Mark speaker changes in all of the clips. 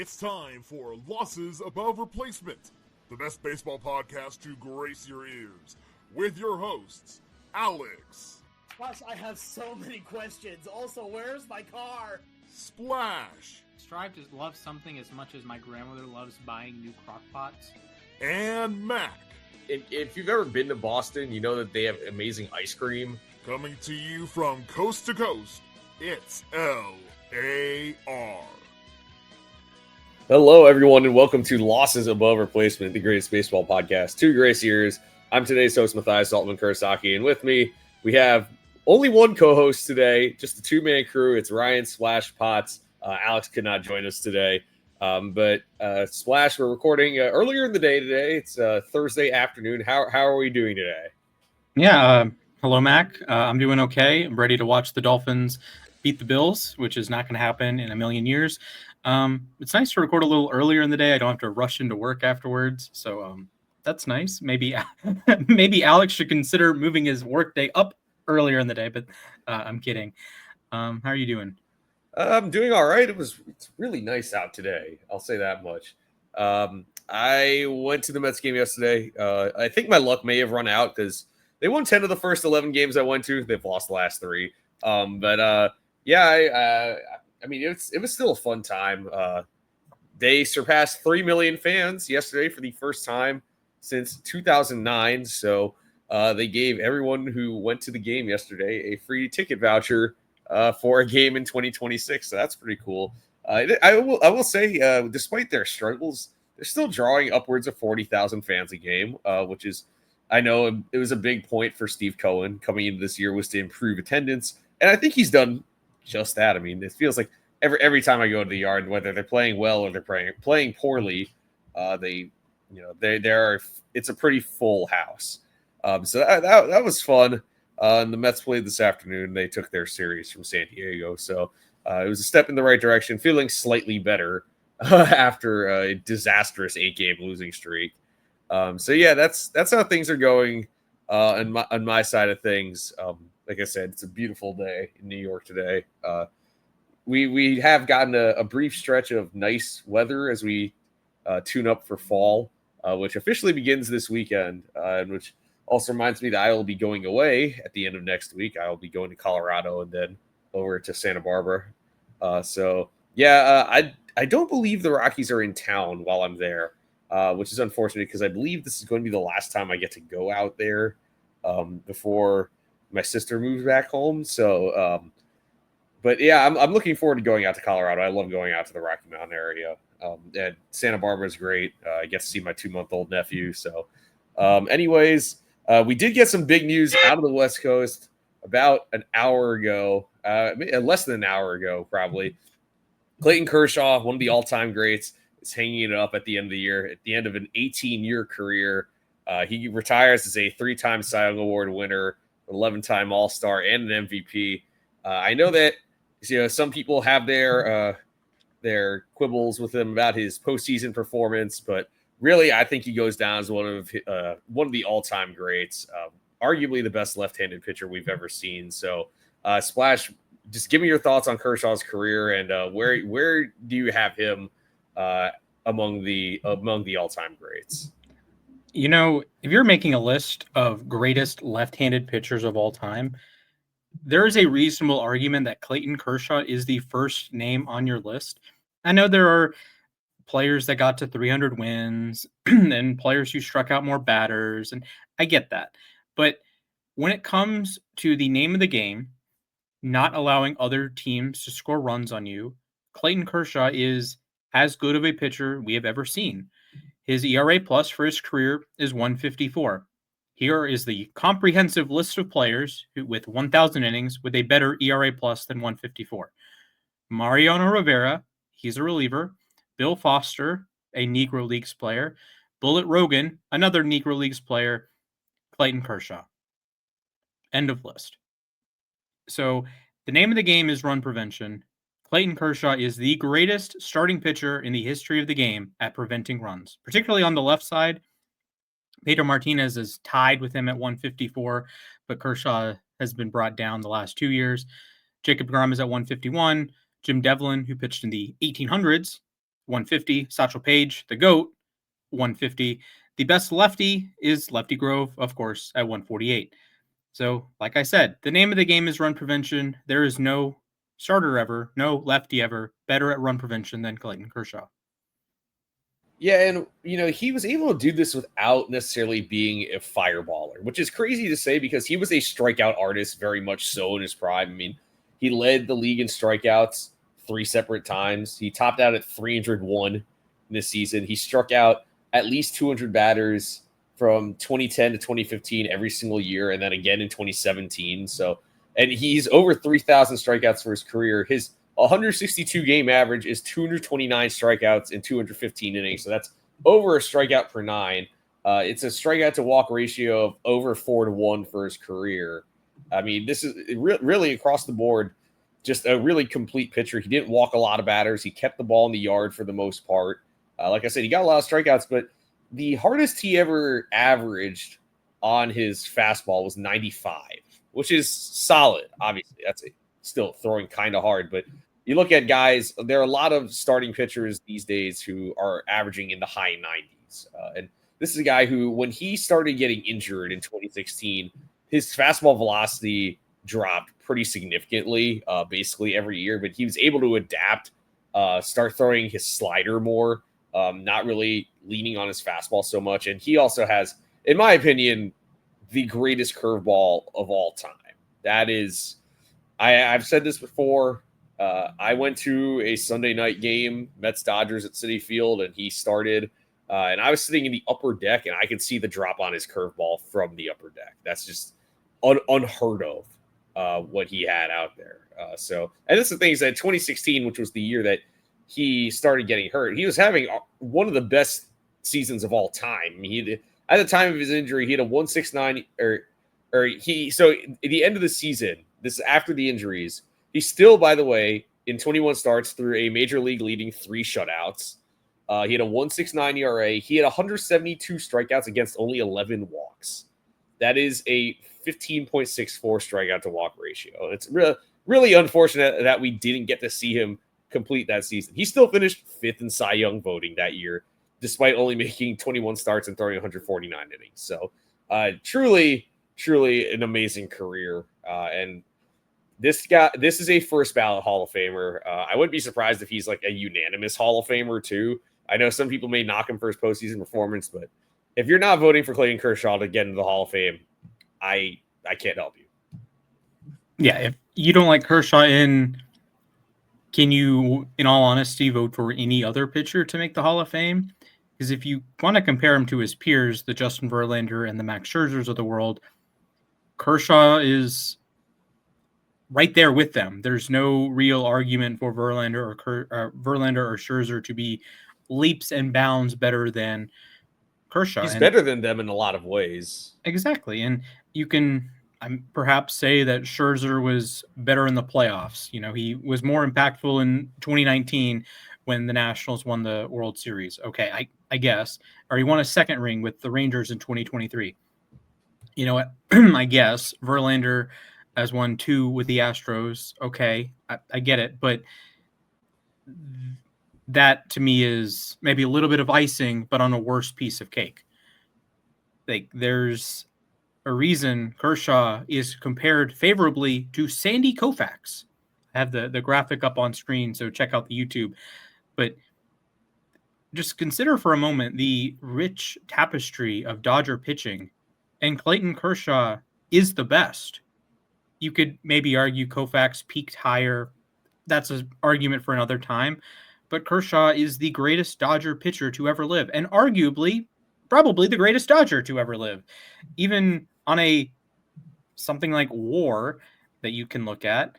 Speaker 1: It's time for Losses Above Replacement, the best baseball podcast to grace your ears, with your hosts, Alex.
Speaker 2: Gosh, I have so many questions. Also, where's my car?
Speaker 1: Splash.
Speaker 3: Strive to love something as much as my grandmother loves buying new crock pots.
Speaker 1: And MAK.
Speaker 4: If you've ever been to Boston, you know that they have amazing ice cream.
Speaker 1: Coming to you from coast to coast, it's LAR.
Speaker 4: Hello, everyone, and welcome to Losses Above Replacement, the greatest baseball podcast to grace ears. I'm today's host, Matthias Saltman Kursaki, and with me, we have only one co-host today, just a two-man crew. It's Ryan Splash Potts. Alex could not join us today, but Splash, we're recording earlier in the day today. It's Thursday afternoon. How are we doing today?
Speaker 3: Yeah, hello, Mac. I'm doing okay. I'm ready to watch the Dolphins beat the Bills, which is not going to happen in a million years. It's nice to record a little earlier in the day. I don't have to rush into work afterwards, so that's nice. Maybe Alex should consider moving his work day up earlier in the day, but I'm kidding. How are you doing?
Speaker 4: I'm doing all right. It's really nice out today. I'll say that much. I went to the Mets game yesterday. I think my luck may have run out because they won 10 of the first 11 games I went to. They've lost the last 3. I mean, it was still a fun time. They surpassed 3 million fans yesterday for the first time since 2009. So they gave everyone who went to the game yesterday a free ticket voucher for a game in 2026. So that's pretty cool. I will say, despite their struggles, they're still drawing upwards of 40,000 fans a game, which is, I know it was a big point for Steve Cohen coming into this year was to improve attendance. And I think he's done just that. I mean, it feels like every time I go to the yard, whether they're playing well or they're playing poorly, it's a pretty full house. So that was fun. And the Mets played this afternoon. They took their series from San Diego. So it was a step in the right direction, feeling slightly better after a disastrous 8-game losing streak. So yeah, that's how things are going on my side of things. Like I said, it's a beautiful day in New York today. We have gotten a brief stretch of nice weather as we tune up for fall, which officially begins this weekend, and which also reminds me that I will be going away at the end of next week. I will be going to Colorado and then over to Santa Barbara. I don't believe the Rockies are in town while I'm there, which is unfortunate because I believe this is going to be the last time I get to go out there before my sister moves back home. So, but yeah, I'm looking forward to going out to Colorado. I love going out to the Rocky Mountain area. And Santa Barbara is great. I get to see my 2-month-old nephew. So, we did get some big news out of the West Coast about an hour ago, less than an hour ago, probably. Clayton Kershaw, one of the all-time greats, is hanging it up at the end of the year. At the end of an 18-year career, he retires as a 3-time Cy Young Award winner, 11-time All-Star, and an MVP. I know that some people have their quibbles with him about his postseason performance, but really, I think he goes down as one of the all-time greats, arguably the best left-handed pitcher we've ever seen. So, Splash, just give me your thoughts on Kershaw's career and where do you have him among the all-time greats?
Speaker 3: You know, if you're making a list of greatest left-handed pitchers of all time, there is a reasonable argument that Clayton Kershaw is the first name on your list. I know there are players that got to 300 wins and players who struck out more batters, and I get that. But when it comes to the name of the game, not allowing other teams to score runs on you, Clayton Kershaw is as good of a pitcher we have ever seen. His ERA plus for his career is 154. Here is the comprehensive list of players who, with 1,000 innings with a better ERA plus than 154. Mariano Rivera, he's a reliever. Bill Foster, a Negro Leagues player. Bullet Rogan, another Negro Leagues player. Clayton Kershaw. End of list. So the name of the game is run prevention. Clayton Kershaw is the greatest starting pitcher in the history of the game at preventing runs, particularly on the left side. Pedro Martinez is tied with him at 154, but Kershaw has been brought down the last 2 years. Jacob deGrom is at 151. Jim Devlin, who pitched in the 1800s, 150. Satchel Paige, the GOAT, 150. The best lefty is Lefty Grove, of course, at 148. So, like I said, the name of the game is run prevention. There is no starter ever, no lefty ever better at run prevention than Clayton Kershaw.
Speaker 4: Yeah, and he was able to do this without necessarily being a fireballer, which is crazy to say because he was a strikeout artist very much so in his prime. I mean, he led the league in strikeouts 3 separate times. He topped out at 301 in this season. He struck out at least 200 batters from 2010 to 2015 every single year, and then again in 2017. So, and he's over 3,000 strikeouts for his career. His 162 game average is 229 strikeouts in 215 innings. So that's over a strikeout per 9. It's a strikeout to walk ratio of over 4-1 for his career. I mean, this is really across the board, just a really complete pitcher. He didn't walk a lot of batters. He kept the ball in the yard for the most part. Like I said, he got a lot of strikeouts, but the hardest he ever averaged on his fastball was 95, which is solid. Obviously, that's still throwing kind of hard, but you look at guys, there are a lot of starting pitchers these days who are averaging in the high 90s. And this is a guy who, when he started getting injured in 2016, his fastball velocity dropped pretty significantly, basically every year, but he was able to adapt, start throwing his slider more, not really leaning on his fastball so much. And he also has, in my opinion, the greatest curveball of all time. That is, I've said this before. I went to a Sunday night game, Mets Dodgers at Citi Field, and he started, and I was sitting in the upper deck, and I could see the drop on his curveball from the upper deck. That's just unheard of, what he had out there. And this is the thing is that 2016, which was the year that he started getting hurt, he was having one of the best seasons of all time. I mean, at the time of his injury, he had a 169, so at the end of the season, this is after the injuries, he still, by the way, in 21 starts threw a major league leading 3 shutouts. He had a 1.69 ERA. He had 172 strikeouts against only 11 walks. That is a 15.64 strikeout to walk ratio. It's really unfortunate that we didn't get to see him complete that season. He still finished 5th in Cy Young voting that year, despite only making 21 starts and throwing 149 innings. So truly an amazing career. And this is a first ballot Hall of Famer. I wouldn't be surprised if he's like a unanimous Hall of Famer too. I know some people may knock him for his postseason performance, but if you're not voting for Clayton Kershaw to get into the Hall of Fame, I can't help you.
Speaker 3: Yeah, if you don't like Kershaw can you, in all honesty, vote for any other pitcher to make the Hall of Fame? Because if you want to compare him to his peers, the Justin Verlander and the Max Scherzers of the world, Kershaw is right there with them. There's no real argument for Verlander or Scherzer to be leaps and bounds better than Kershaw.
Speaker 4: He's better than them in a lot of ways.
Speaker 3: Exactly. And you can perhaps say that Scherzer was better in the playoffs. He was more impactful in 2019 when the Nationals won the World Series. Okay, I guess. Or he won a second ring with the Rangers in 2023. You know what? I guess Verlander has won 2 with the Astros. Okay, I get it. But that to me is maybe a little bit of icing, but on a worse piece of cake. Like, there's a reason Kershaw is compared favorably to Sandy Koufax. I have the graphic up on screen, so check out the YouTube. But just consider for a moment the rich tapestry of Dodger pitching, and Clayton Kershaw is the best. You could maybe argue Koufax peaked higher. That's an argument for another time. But Kershaw is the greatest Dodger pitcher to ever live, and arguably, probably the greatest Dodger to ever live. Even on something like WAR that you can look at,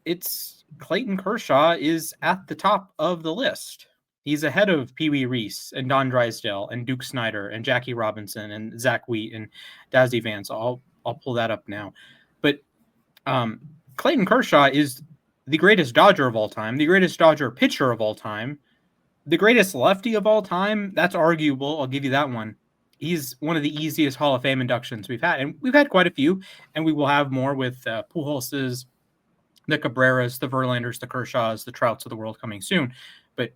Speaker 3: it's Clayton Kershaw is at the top of the list. He's ahead of Pee Wee Reese and Don Drysdale and Duke Snyder and Jackie Robinson and Zach Wheat and Dazzy Vance. I'll pull that up now. But Clayton Kershaw is the greatest Dodger of all time, the greatest Dodger pitcher of all time, the greatest lefty of all time. That's arguable. I'll give you that one. He's one of the easiest Hall of Fame inductions we've had. And we've had quite a few, and we will have more with Pujols's, the Cabreras, the Verlanders, the Kershaws, the Trouts of the world coming soon. But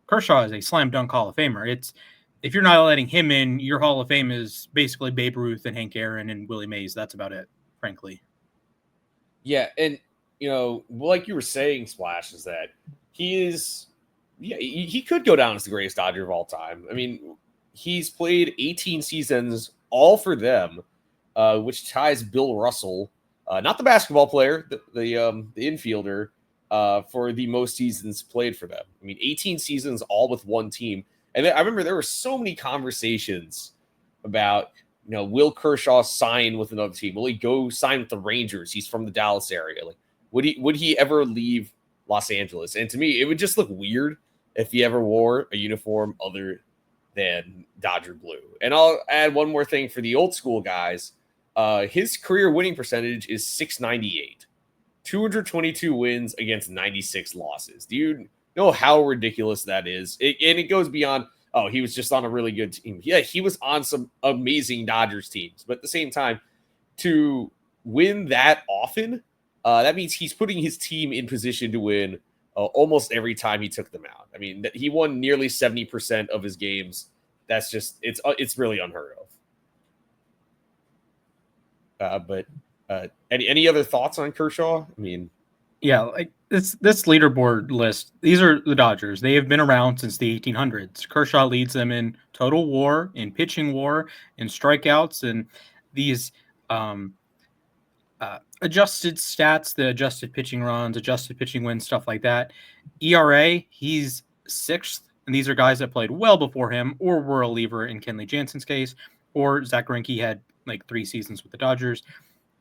Speaker 3: Kershaw is a slam dunk Hall of Famer. If you're not letting him in, your Hall of Fame is basically Babe Ruth and Hank Aaron and Willie Mays. That's about it, frankly.
Speaker 4: Yeah, and like you were saying, Splash, is that he could go down as the greatest Dodger of all time. I mean, he's played 18 seasons, all for them, which ties Bill Russell, not the basketball player, the infielder, for the most seasons played for them. I mean, 18 seasons, all with one team. And I remember there were so many conversations about, will Kershaw sign with another team? Will he go sign with the Rangers? He's from the Dallas area. Like, would he ever leave Los Angeles? And to me, it would just look weird if he ever wore a uniform other than Dodger blue. And I'll add one more thing for the old school guys. His career winning percentage is .698, 222 wins against 96 losses. Do you know how ridiculous that is? And it goes beyond, he was just on a really good team. Yeah, he was on some amazing Dodgers teams. But at the same time, to win that often, that means he's putting his team in position to win almost every time he took them out. I mean, he won nearly 70% of his games. That's just, it's really unheard of. But any other thoughts on Kershaw? I mean,
Speaker 3: yeah, like this leaderboard list, these are the Dodgers. They have been around since the 1800s. Kershaw leads them in total WAR, in pitching WAR, in strikeouts, and these adjusted stats, the adjusted pitching runs, adjusted pitching wins, stuff like that. ERA, he's 6th, and these are guys that played well before him or were a reliever in Kenley Jansen's case, or Zach Greinke had like 3 seasons with the Dodgers.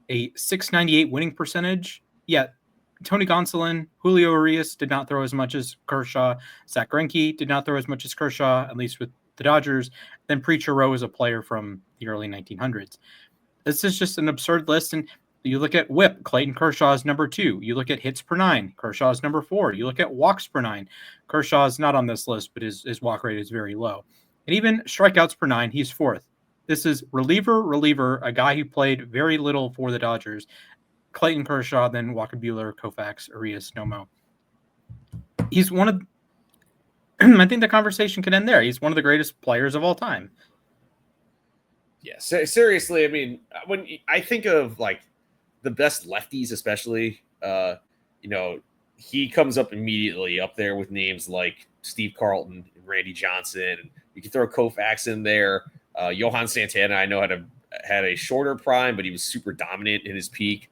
Speaker 3: A .698 winning percentage. Yeah, Tony Gonsolin, Julio Urias did not throw as much as Kershaw. Zach Greinke did not throw as much as Kershaw, at least with the Dodgers. Then Preacher Rowe is a player from the early 1900s. This is just an absurd list. And you look at WHIP, Clayton Kershaw is number 2. You look at hits per 9, Kershaw is number 4. You look at walks per 9. Kershaw is not on this list, but his walk rate is very low. And even strikeouts per 9, he's 4th. This is reliever, a guy who played very little for the Dodgers. Clayton Kershaw, then Walker Buehler, Koufax, Urias, Nomo. He's one of, I think the conversation could end there. He's one of the greatest players of all time.
Speaker 4: Yeah, seriously. I mean, when I think of like the best lefties, especially, he comes up immediately up there with names like Steve Carlton and Randy Johnson. And you can throw Koufax in there. Johan Santana, I know had a shorter prime, but he was super dominant in his peak.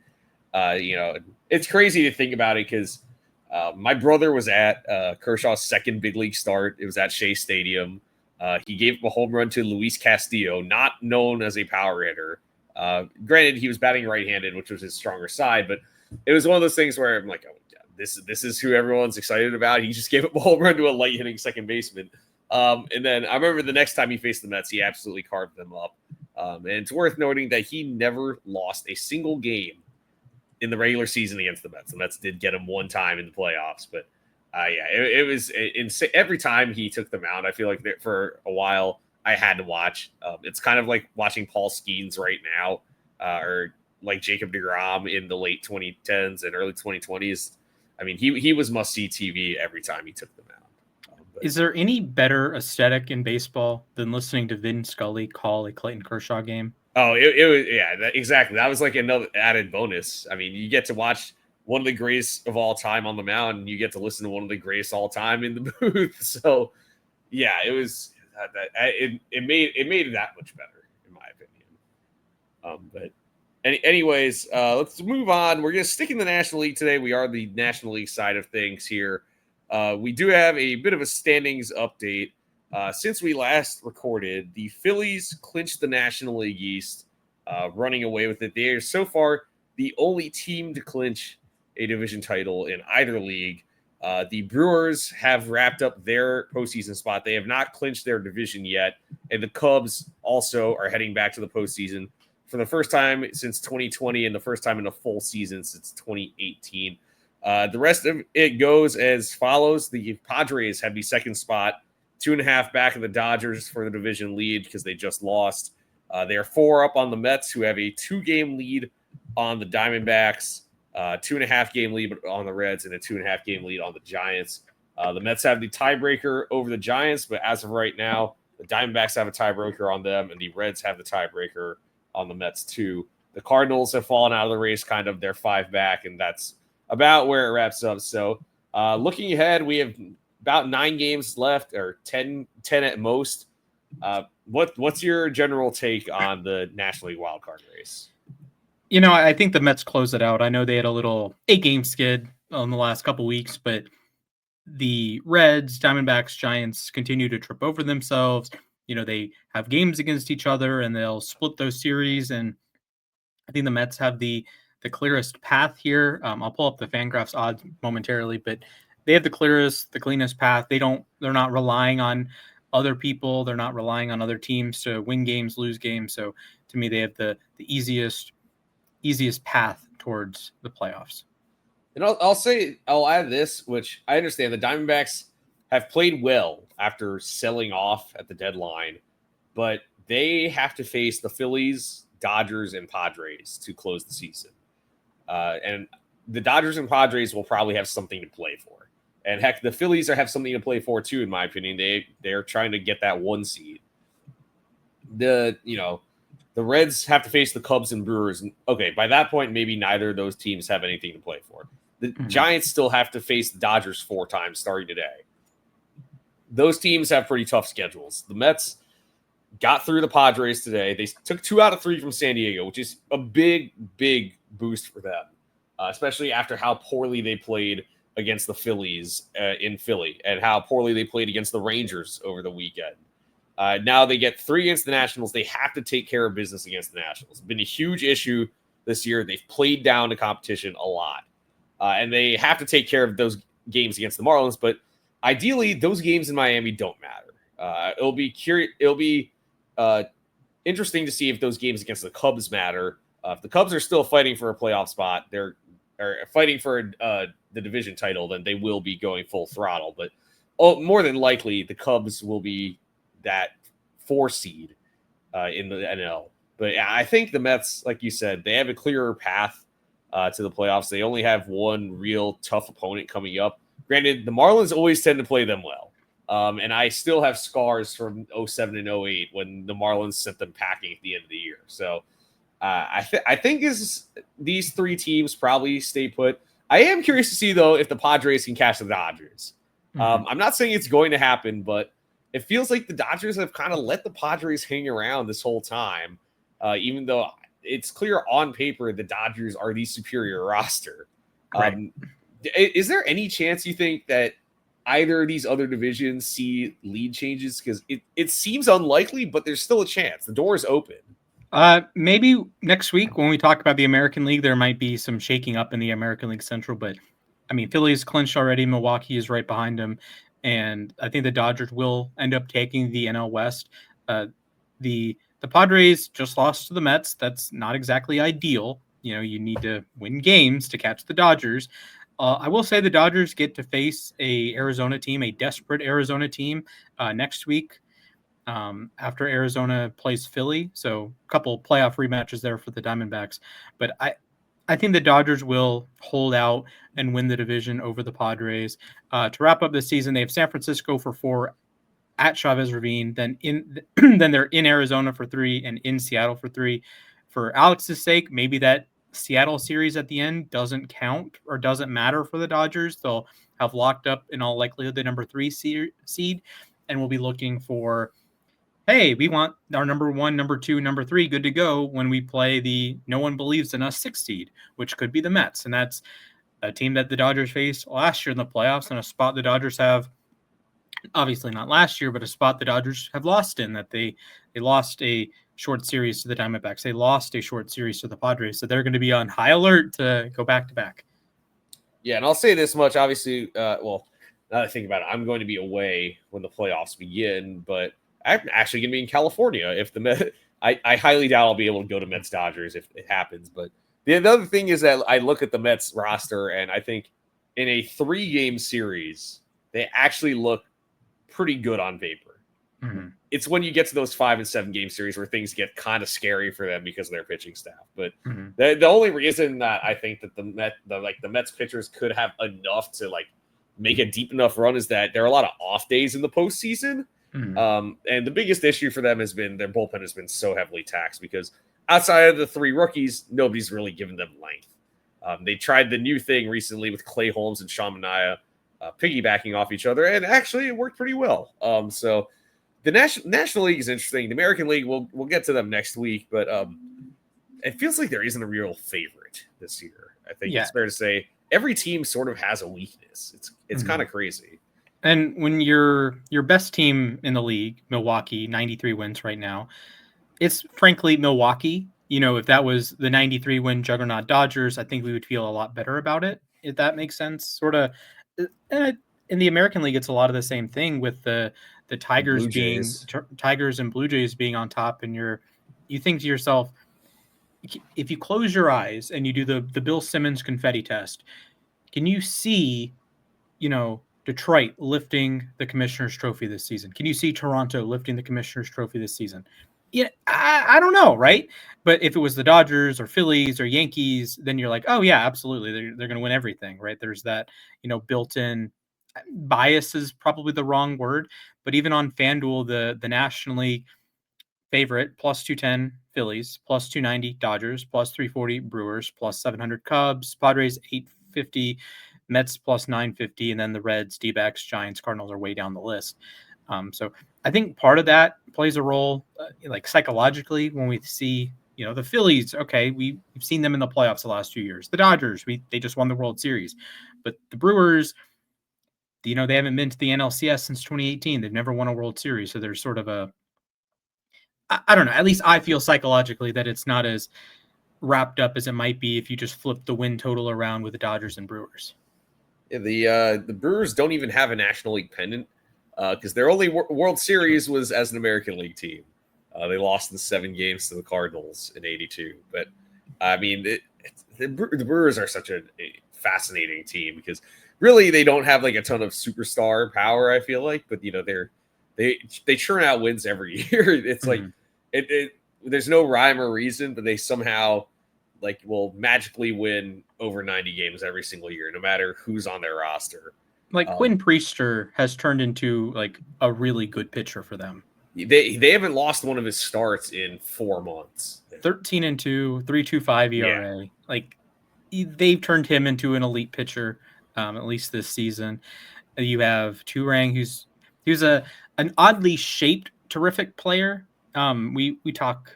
Speaker 4: It's crazy to think about it because my brother was at Kershaw's second big league start. It was at Shea Stadium. He gave a home run to Luis Castillo, not known as a power hitter. Granted, he was batting right-handed, which was his stronger side, but it was one of those things where I'm like, oh, yeah, this is who everyone's excited about. He just gave up a home run to a light-hitting second baseman. And then I remember the next time he faced the Mets, he absolutely carved them up. And it's worth noting that he never lost a single game in the regular season against the Mets. The Mets did get him one time in the playoffs, but it was insane. Every time he took them out, I feel like that for a while I had to watch. It's kind of like watching Paul Skeens right now, or like Jacob deGrom in the late 2010s and early 2020s. I mean, he was must-see TV every time he took them out.
Speaker 3: Is there any better aesthetic in baseball than listening to Vin Scully call a Clayton Kershaw game?
Speaker 4: Oh, it was, exactly. That was like another added bonus. I mean, you get to watch one of the greatest of all time on the mound, and you get to listen to one of the greatest all time in the booth. So, yeah, it was it made it that much better, in my opinion. But anyways, let's move on. We're gonna stick in the National League today. We are the National League side of things here. We do have a bit of a standings update. Since we last recorded, the Phillies clinched the National League East, running away with it. They are so far the only team to clinch a division title in either league. The Brewers have wrapped up their postseason spot. They have not clinched their division yet. And the Cubs also are heading back to the postseason for the first time since 2020 and the first time in a full season since 2018. The rest of it goes as follows. The Padres have the second spot, 2.5 back of the Dodgers for the division lead because they just lost. They are 4 up on the Mets, who have a 2-game lead on the Diamondbacks, 2.5 game lead on the Reds, and a 2.5 game lead on the Giants. The Mets have the tiebreaker over the Giants, but as of right now, the Diamondbacks have a tiebreaker on them, and the Reds have the tiebreaker on the Mets too. The Cardinals have fallen out of the race, kind of. They're 5 back, and that's about where it wraps up. So looking ahead, we have about 9 games left, or 10 at most. What's your general take on the National League wildcard race?
Speaker 3: I think the Mets close it out. I know they had a little 8-game skid on the last couple weeks, but the Reds, Diamondbacks, Giants continue to trip over themselves. They have games against each other, and they'll split those series. And I think the Mets have the clearest path here. I'll pull up the Fangraphs odds momentarily, but they have the cleanest path. They're not relying on other people. They're not relying on other teams to win games, lose games. So to me, they have the easiest path towards the playoffs.
Speaker 4: And I'll add this, which I understand the Diamondbacks have played well after selling off at the deadline, but they have to face the Phillies, Dodgers, and Padres to close the season. And the Dodgers and Padres will probably have something to play for. And heck, the Phillies have something to play for too, in my opinion. They're trying to get that 1 seed. The Reds have to face the Cubs and Brewers. Okay, by that point, maybe neither of those teams have anything to play for. The Giants still have to face the Dodgers 4 times starting today. Those teams have pretty tough schedules. The Mets got through the Padres today. They took 2 out of 3 from San Diego, which is a big, big boost for them, especially after how poorly they played against the Phillies in Philly and how poorly they played against the Rangers over the weekend. Now they get 3 against the Nationals. They have to take care of business against the Nationals. It's been a huge issue this year. They've played down the competition a lot. And they have to take care of those games against the Marlins. But ideally, those games in Miami don't matter. It'll be interesting to see if those games against the Cubs matter. If the Cubs are still fighting for a playoff spot, they're fighting for the division title, then they will be going full throttle. But more than likely, the Cubs will be that 4 seed in the NL. But yeah, I think the Mets, like you said, they have a clearer path to the playoffs. They only have one real tough opponent coming up. Granted, the Marlins always tend to play them well. And I still have scars from 07 and 08 when the Marlins sent them packing at the end of the year. So I think these 3 teams probably stay put. I am curious to see, though, if the Padres can catch the Dodgers. I'm not saying it's going to happen, but it feels like the Dodgers have kind of let the Padres hang around this whole time, even though it's clear on paper the Dodgers are the superior roster.
Speaker 3: Right.
Speaker 4: Is there any chance you think that either of these other divisions see lead changes? Because it seems unlikely, but there's still a chance. The door is open.
Speaker 3: Maybe next week when we talk about the American League, there might be some shaking up in the American League Central. But, I mean, Philly's clinched already. Milwaukee is right behind them. And I think the Dodgers will end up taking the NL West. The Padres just lost to the Mets. That's not exactly ideal. You need to win games to catch the Dodgers. I will say the Dodgers get to face a desperate Arizona team next week after Arizona plays Philly. So a couple playoff rematches there for the Diamondbacks. But I think the Dodgers will hold out and win the division over the Padres. To wrap up the season, they have San Francisco for 4 at Chavez Ravine, then they're in Arizona for 3 and in Seattle for 3. For Alex's sake, maybe that Seattle series at the end doesn't count or doesn't matter for the Dodgers. They'll have locked up in all likelihood the number 3 seed, and we'll be looking for, hey, we want our number 1, number 2, number 3 good to go when we play the no one believes in us 6 seed, which could be the Mets. And that's a team that the Dodgers faced last year in the playoffs, and a spot the Dodgers have, obviously not last year, but a spot the Dodgers have lost in, that they lost a short series to the Diamondbacks. They lost a short series to the Padres. So they're going to be on high alert to go back to back.
Speaker 4: Yeah, and I'll say this much, obviously, now that I think about it, I'm going to be away when the playoffs begin, but I'm actually going to be in California. If the Mets, I highly doubt I'll be able to go to Mets Dodgers if it happens. But the other thing is that I look at the Mets roster, and I think in a 3-game series, they actually look pretty good on paper.
Speaker 3: Mm-hmm.
Speaker 4: It's when you get to those 5 and 7 game series where things get kind of scary for them because of their pitching staff. But the only reason that I think that the Mets pitchers could have enough to make a deep enough run is that there are a lot of off days in the postseason. And the biggest issue for them has been their bullpen has been so heavily taxed because outside of the 3 rookies, nobody's really given them length. They tried the new thing recently with Clay Holmes and Sean Manaea piggybacking off each other, and actually it worked pretty well. So the National League is interesting. The American League, we'll get to them next week, but it feels like there isn't a real favorite this year. I think it's fair to say every team sort of has a weakness. It's kind of crazy.
Speaker 3: And when your best team in the league, Milwaukee, 93 wins right now, it's frankly Milwaukee. If that was the 93 win juggernaut Dodgers, I think we would feel a lot better about it, if that makes sense. Sort of. And in the American League, it's a lot of the same thing with the Tigers being Tigers and Blue Jays being on top, and you think to yourself, if you close your eyes and you do the Bill Simmons confetti test, can you see, Detroit lifting the Commissioner's Trophy this season? Can you see Toronto lifting the Commissioner's Trophy this season? Yeah, I don't know, right? But if it was the Dodgers or Phillies or Yankees, then you're like, oh yeah, absolutely, they're going to win everything, right? There's that, built-in bias is probably the wrong word, but even on FanDuel, the National League favorite plus 210 Phillies, plus 290 Dodgers, plus 340 Brewers, plus 700 Cubs, Padres 850, Mets plus 950, and then the Reds, D-backs, Giants, Cardinals are way down the list. So I think part of that plays a role, like psychologically, when we see, the Phillies. Okay, we've seen them in the playoffs the last few years. The Dodgers, they just won the World Series, but the Brewers, they haven't been to the NLCS since 2018. They've never won a World Series, so there's sort of I don't know. At least I feel psychologically that it's not as wrapped up as it might be if you just flip the win total around with the Dodgers and Brewers.
Speaker 4: Yeah, the Brewers don't even have a National League pennant because their only World Series was as an American League team. They lost in 7 games to the Cardinals in '82. But I mean, the Brewers are such a fascinating team because really they don't have like a ton of superstar power. I feel like, but they churn out wins every year. It's like there's no rhyme or reason, but they somehow will magically win over 90 games every single year, no matter who's on their roster.
Speaker 3: Quinn Priester has turned into a really good pitcher for them.
Speaker 4: They haven't lost one of his starts in 4 months.
Speaker 3: 13-2, 3.25 ERA. Yeah. They've turned him into an elite pitcher, at least this season. You have Turang, who's an oddly shaped, terrific player. We talk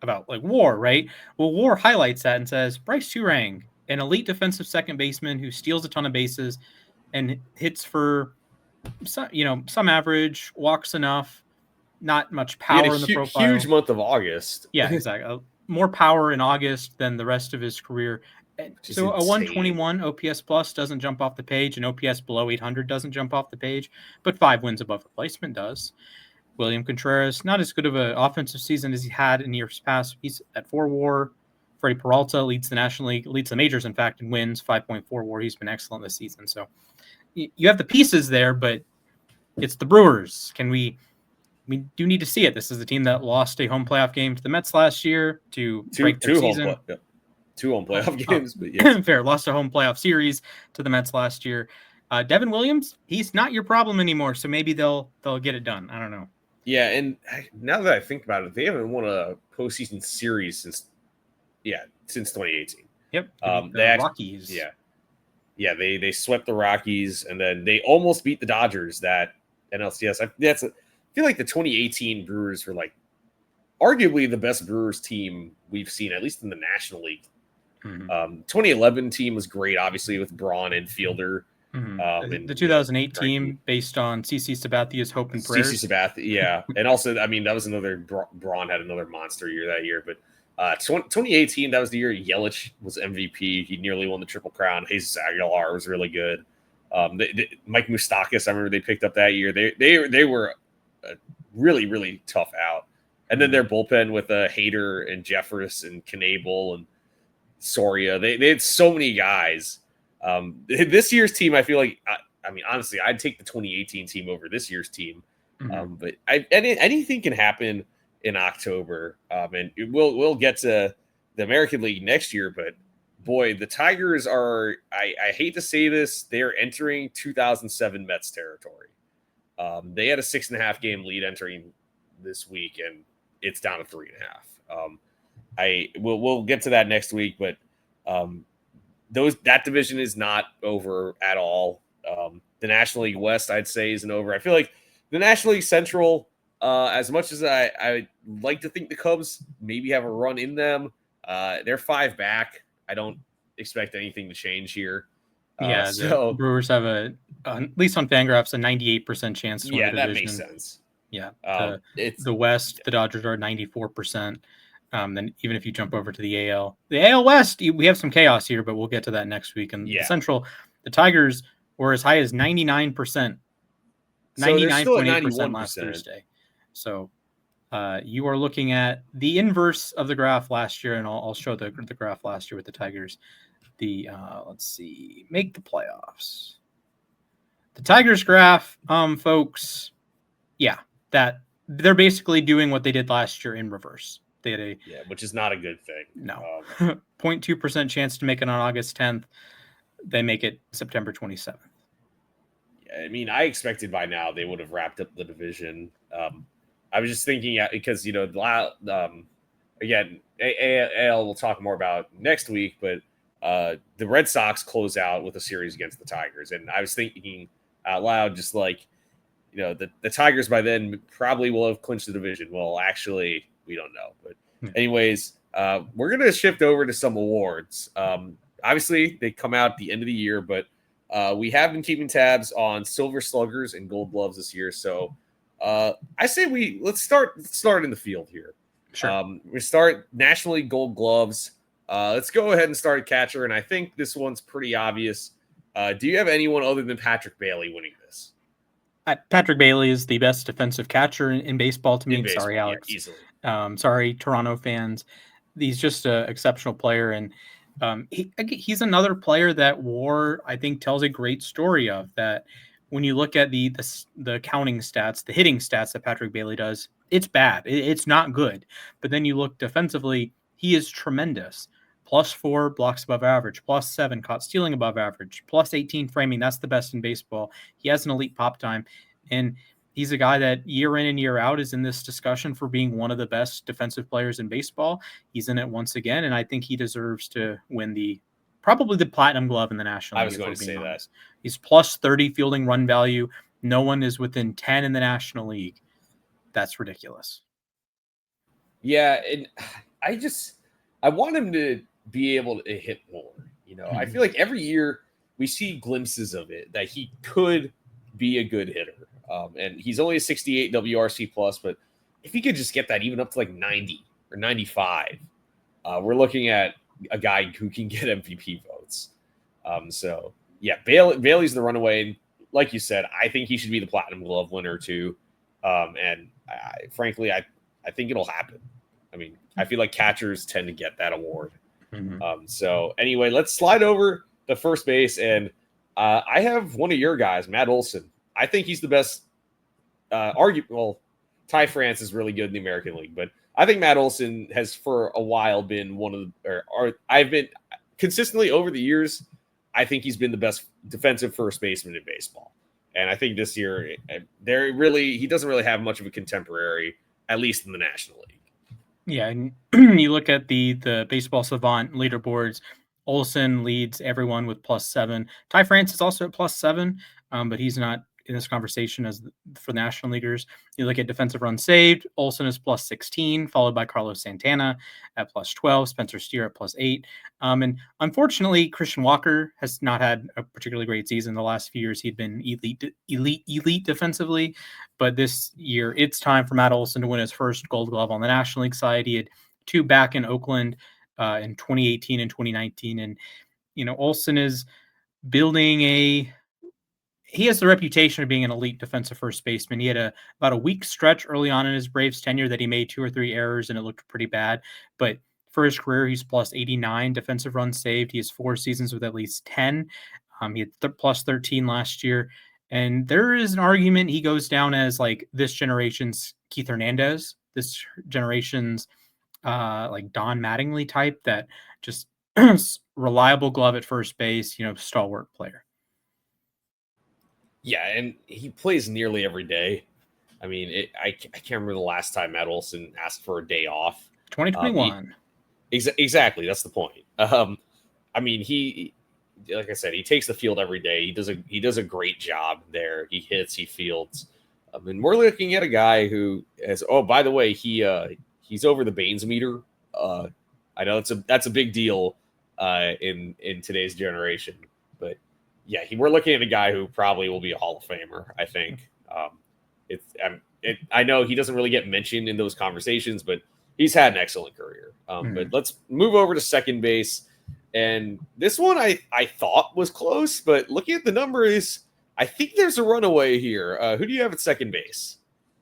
Speaker 3: about WAR, right? Well, WAR highlights that and says Bryce Turang, an elite defensive second baseman who steals a ton of bases and hits for some average, walks enough, not much power in the profile.
Speaker 4: Huge month of August.
Speaker 3: Yeah, exactly. More power in August than the rest of his career. So a 121 OPS plus doesn't jump off the page, and OPS below 800 doesn't jump off the page, but 5 wins above replacement does. William Contreras, not as good of an offensive season as he had in years past. He's at 4 WAR. Freddie Peralta leads the National League, leads the majors, in fact, and wins 5.4 WAR. He's been excellent this season. So you have the pieces there, but it's the Brewers. We do need to see it. This is the team that lost a home playoff game to the Mets last year to break their season.
Speaker 4: 2 home playoff games, but yes.
Speaker 3: Fair. Lost a home playoff series to the Mets last year. Devin Williams, he's not your problem anymore, so maybe they'll get it done. I don't know.
Speaker 4: Yeah, and now that I think about it, they haven't won a postseason series since 2018.
Speaker 3: Yep.
Speaker 4: The
Speaker 3: Rockies.
Speaker 4: Yeah. They swept the Rockies, and then they almost beat the Dodgers that NLCS. I feel like the 2018 Brewers were arguably the best Brewers team we've seen, at least in the National League. 2011 team was great, obviously, with Braun and Fielder.
Speaker 3: And the 2008 team, based on CC Sabathia's hope and prayers.
Speaker 4: CC Sabathia, yeah. And also, I mean, that was another Braun had another monster year that year. But 2018, that was the year Yelich was MVP. He nearly won the Triple Crown. Jesus Aguilar was really good. Mike Moustakas, I remember they picked up that year. They were a really, really tough out. And then their bullpen with Hader and Jeffress and Knable and Soria. They had so many guys. This year's team, I feel like, I mean, honestly, I'd take the 2018 team over this year's team. But anything can happen in October. And we'll get to the American League next year, but boy, the Tigers are, I hate to say this, they're entering 2007 Mets territory. They had a 6.5 game lead entering this week, and it's down to 3.5. We'll get to that next week, but that division is not over at all. The National League West, I'd say, isn't over. I feel like the National League Central, as much as I like to think the Cubs maybe have a run in them, they're 5 back. I don't expect anything to change here.
Speaker 3: The Brewers have at least on Fangraphs, a 98% chance to win the division.
Speaker 4: Yeah, that makes sense.
Speaker 3: Yeah, the West, the Dodgers are 94%. Then even if you jump over to the AL West, we have some chaos here, but we'll get to that next week. And the Central, the Tigers were as high as 99%, 99.8% last Thursday. So you are looking at the inverse of the graph last year, and I'll show the graph last year with the Tigers. Let's see, make the playoffs. The Tigers graph, folks, that they're basically doing what they did last year in reverse. They had
Speaker 4: which is not a good thing.
Speaker 3: No, 0.2% chance to make it on August 10th. They make it September 27th.
Speaker 4: I mean, I expected by now they would have wrapped up the division. I was just thinking because again, AL we'll talk more about next week, but the Red Sox close out with a series against the Tigers, and I was thinking out loud, just like, the Tigers by then probably will have clinched the division. Well, actually, we don't know. But anyways, we're going to shift over to some awards. Obviously, they come out at the end of the year, but we have been keeping tabs on Silver Sluggers and Gold Gloves this year. So I say let's start in the field here.
Speaker 3: Sure.
Speaker 4: We start National League Gold Gloves. Let's go ahead and start catcher, and I think this one's pretty obvious. Do you have anyone other than Patrick Bailey winning this?
Speaker 3: Patrick Bailey is the best defensive catcher in baseball to me. Sorry, Alex.
Speaker 4: Yeah, easily.
Speaker 3: Sorry, Toronto fans. He's just an exceptional player, and he's another player that WAR, I think, tells a great story of that. When you look at the counting stats, the hitting stats that Patrick Bailey does, it's bad. It's not good. But then you look defensively, he is tremendous. +4 blocks above average, +7 caught stealing above average, +18 framing. That's the best in baseball. He has an elite pop time, and he's a guy that year in and year out is in this discussion for being one of the best defensive players in baseball. He's in it once again, and I think he deserves to win probably the Platinum Glove in the National League.
Speaker 4: I was going to say that.
Speaker 3: He's +30 fielding run value. No one is within 10 in the National League. That's ridiculous.
Speaker 4: Yeah, and I want him to be able to hit more. I feel like every year we see glimpses of it, that he could be a good hitter. And he's only a 68 WRC plus, but if he could just get that even up to like 90 or 95, we're looking at a guy who can get MVP votes. Bailey's the runaway. Like you said, I think he should be the Platinum Glove winner too. And frankly, I think it'll happen. I mean, I feel like catchers tend to get that award.
Speaker 3: Mm-hmm.
Speaker 4: So anyway, let's slide over to first base. And I have one of your guys, Matt Olson. I think he's the best. Ty France is really good in the American League, but I think Matt Olson has for a while been I've been consistently over the years. I think he's been the best defensive first baseman in baseball. And I think this year he doesn't really have much of a contemporary, at least in the National League.
Speaker 3: Yeah, and you look at the Baseball Savant leaderboards, Olson leads everyone with +7. Ty France is also at +7, but he's not in this conversation as for National Leaguers. You look at defensive runs saved, Olson is +16, followed by Carlos Santana at +12, Spencer Steer at +8. And unfortunately, Christian Walker has not had a particularly great season. The last few years, he'd been elite defensively. But this year, it's time for Matt Olson to win his first Gold Glove on the National League side. He had 2 back in Oakland in 2018 and 2019. And, Olson is building he has the reputation of being an elite defensive first baseman. He had about a week stretch early on in his Braves tenure that he made 2 or 3 errors and it looked pretty bad. But for his career, he's +89 defensive runs saved. He has 4 seasons with at least 10. He had +13 last year. And there is an argument he goes down as like this generation's Keith Hernandez, this generation's like Don Mattingly type that just reliable glove at first base, stalwart player.
Speaker 4: Yeah, and he plays nearly every day. I mean, I can't remember the last time Matt Olson asked for a day off.
Speaker 3: 2021.
Speaker 4: Exactly, that's the point. I mean, like I said, he takes the field every day. He does a great job there. He hits, he fields. And we're looking at a guy who has. Oh, by the way, he's over the Baines meter. I know that's a big deal in today's generation, but yeah, we're looking at a guy who probably will be a Hall of Famer. I think. I know he doesn't really get mentioned in those conversations, but he's had an excellent career. But let's move over to second base. And this one I thought was close, but looking at the numbers, I think there's a runaway here. Who do you have at second base?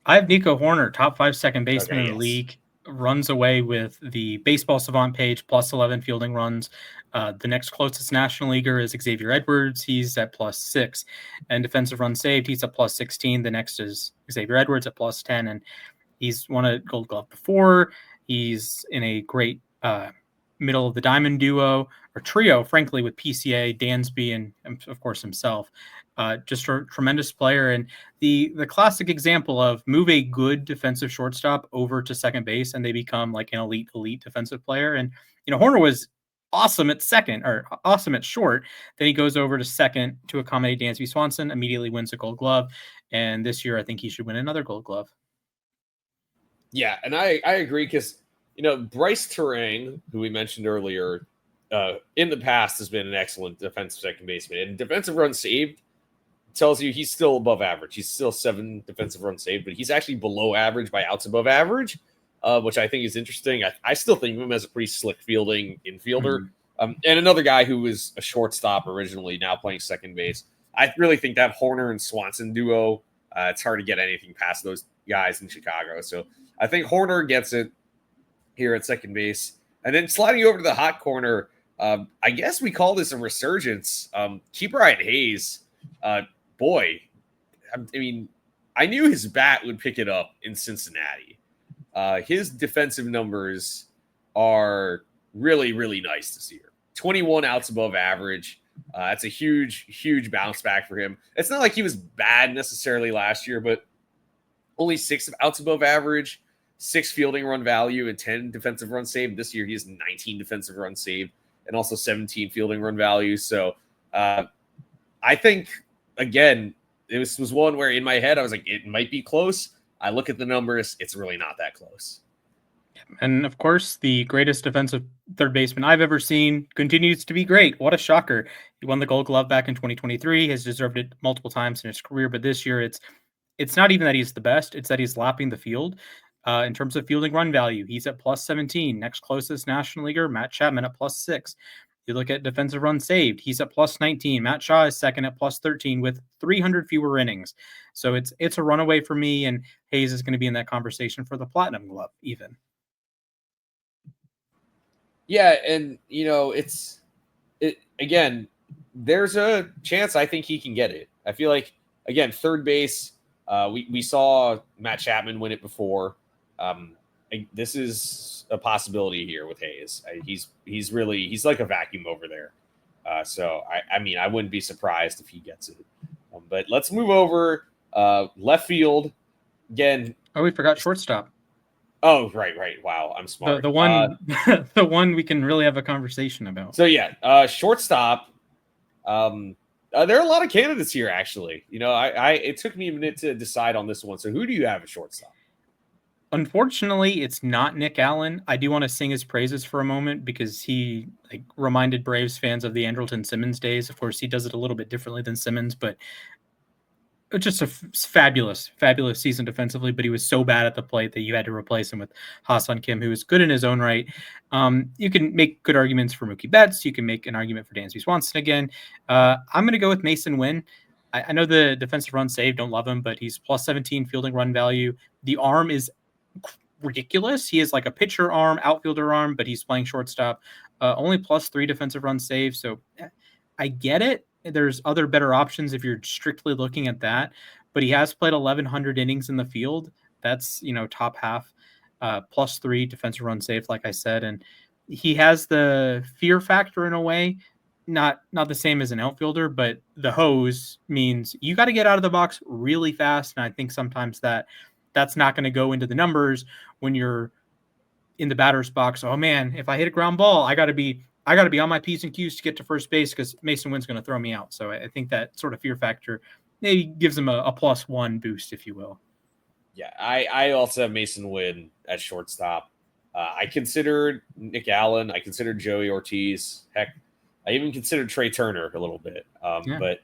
Speaker 3: I have Nico Horner, top 5 second baseman in the league. Runs away with the Baseball Savant page, plus 11 fielding runs. The next closest national leaguer is Xavier Edwards. He's at plus 6. And defensive runs saved, he's at plus 16. The next is Xavier Edwards at plus 10. And he's won a Gold Glove before. He's in a great middle of the diamond duo or trio, frankly, with PCA, Dansby, and of course himself. Just a tremendous player. And the classic example of move a good defensive shortstop over to second base and they become like an elite defensive player. And, Horner was awesome at second or awesome at short. Then he goes over to second to accommodate Dansby Swanson, immediately wins a Gold Glove. And this year, I think he should win another Gold Glove.
Speaker 4: Yeah, and I agree because, Bryce Terang, who we mentioned earlier, in the past has been an excellent defensive second baseman. And defensive runs saved tells you he's still above average. He's still 7 defensive runs saved, but he's actually below average by outs above average, which I think is interesting. I still think of him as a pretty slick fielding infielder. And another guy who was a shortstop originally, now playing second base. I really think that Horner and Swanson duo, it's hard to get anything past those guys in Chicago. So I think Horner gets it here at second base. And then sliding over to the hot corner, I guess we call this a resurgence. Keep Ryan Hayes. Boy, I mean, I knew his bat would pick it up in Cincinnati. His defensive numbers are really, really nice this year. 21 outs above average. That's a huge bounce back for him. It's not like he was bad necessarily last year, but only 6 outs above average, 6 fielding run value, and 10 defensive runs saved. This year, he has 19 defensive runs saved and also 17 fielding run value. So I think, again, it was one where in my head, I was like, it might be close. I look at the numbers. It's really not that close.
Speaker 3: And of course, the greatest defensive third baseman I've ever seen continues to be great. What a shocker. He won the Gold Glove back in 2023, has deserved it multiple times in his career. But this year, it's not even that he's the best. It's that he's lapping the field. In terms of fielding run value, he's at plus 17. Next closest national leaguer, Matt Chapman at plus 6. You look at defensive runs saved, he's at plus 19. Matt Shaw is second at plus 13 with 300 fewer innings. So it's a runaway for me, and Hayes is going to be in that conversation for the Platinum Glove even.
Speaker 4: Yeah, and again, there's a chance I think he can get it. I feel like, again, third base, we saw Matt Chapman win it before. This is a possibility here with Hayes. He's like a vacuum over there. So I wouldn't be surprised if he gets it. But let's move over left field again.
Speaker 3: Oh, we forgot shortstop.
Speaker 4: Oh, right. Wow, I'm smart.
Speaker 3: The one, the one we can really have a conversation about.
Speaker 4: So yeah, shortstop. There are a lot of candidates here, actually. It took me a minute to decide on this one. So who do you have at shortstop?
Speaker 3: Unfortunately, it's not Nick Allen. I do want to sing his praises for a moment because he reminded Braves fans of the Andrelton Simmons days. Of course, he does it a little bit differently than Simmons, but just a fabulous season defensively. But he was so bad at the plate that you had to replace him with Ha-Seong Kim, who is good in his own right. You can make good arguments for Mookie Betts. You can make an argument for Dansby Swanson again. I'm going to go with Mason Wynn. I know the defensive run saved, don't love him, but he's plus 17 fielding run value. The arm is ridiculous. He is like a pitcher arm, outfielder arm, but he's playing shortstop. Only plus 3 defensive run save. So I get it. There's other better options if you're strictly looking at that, but he has played 1,100 innings in the field. That's, top half, plus 3 defensive run save, like I said. And he has the fear factor in a way, not the same as an outfielder, but the hose means you got to get out of the box really fast. And I think sometimes that's not going to go into the numbers when you're in the batter's box. Oh man, if I hit a ground ball, I got to be on my P's and Q's to get to first base because Mason Wynn's going to throw me out. So I think that sort of fear factor maybe gives him a +1 boost, if you will.
Speaker 4: Yeah, I also have Mason Wynn at shortstop. I considered Nick Allen. I considered Joey Ortiz. Heck, I even considered Trey Turner a little bit. But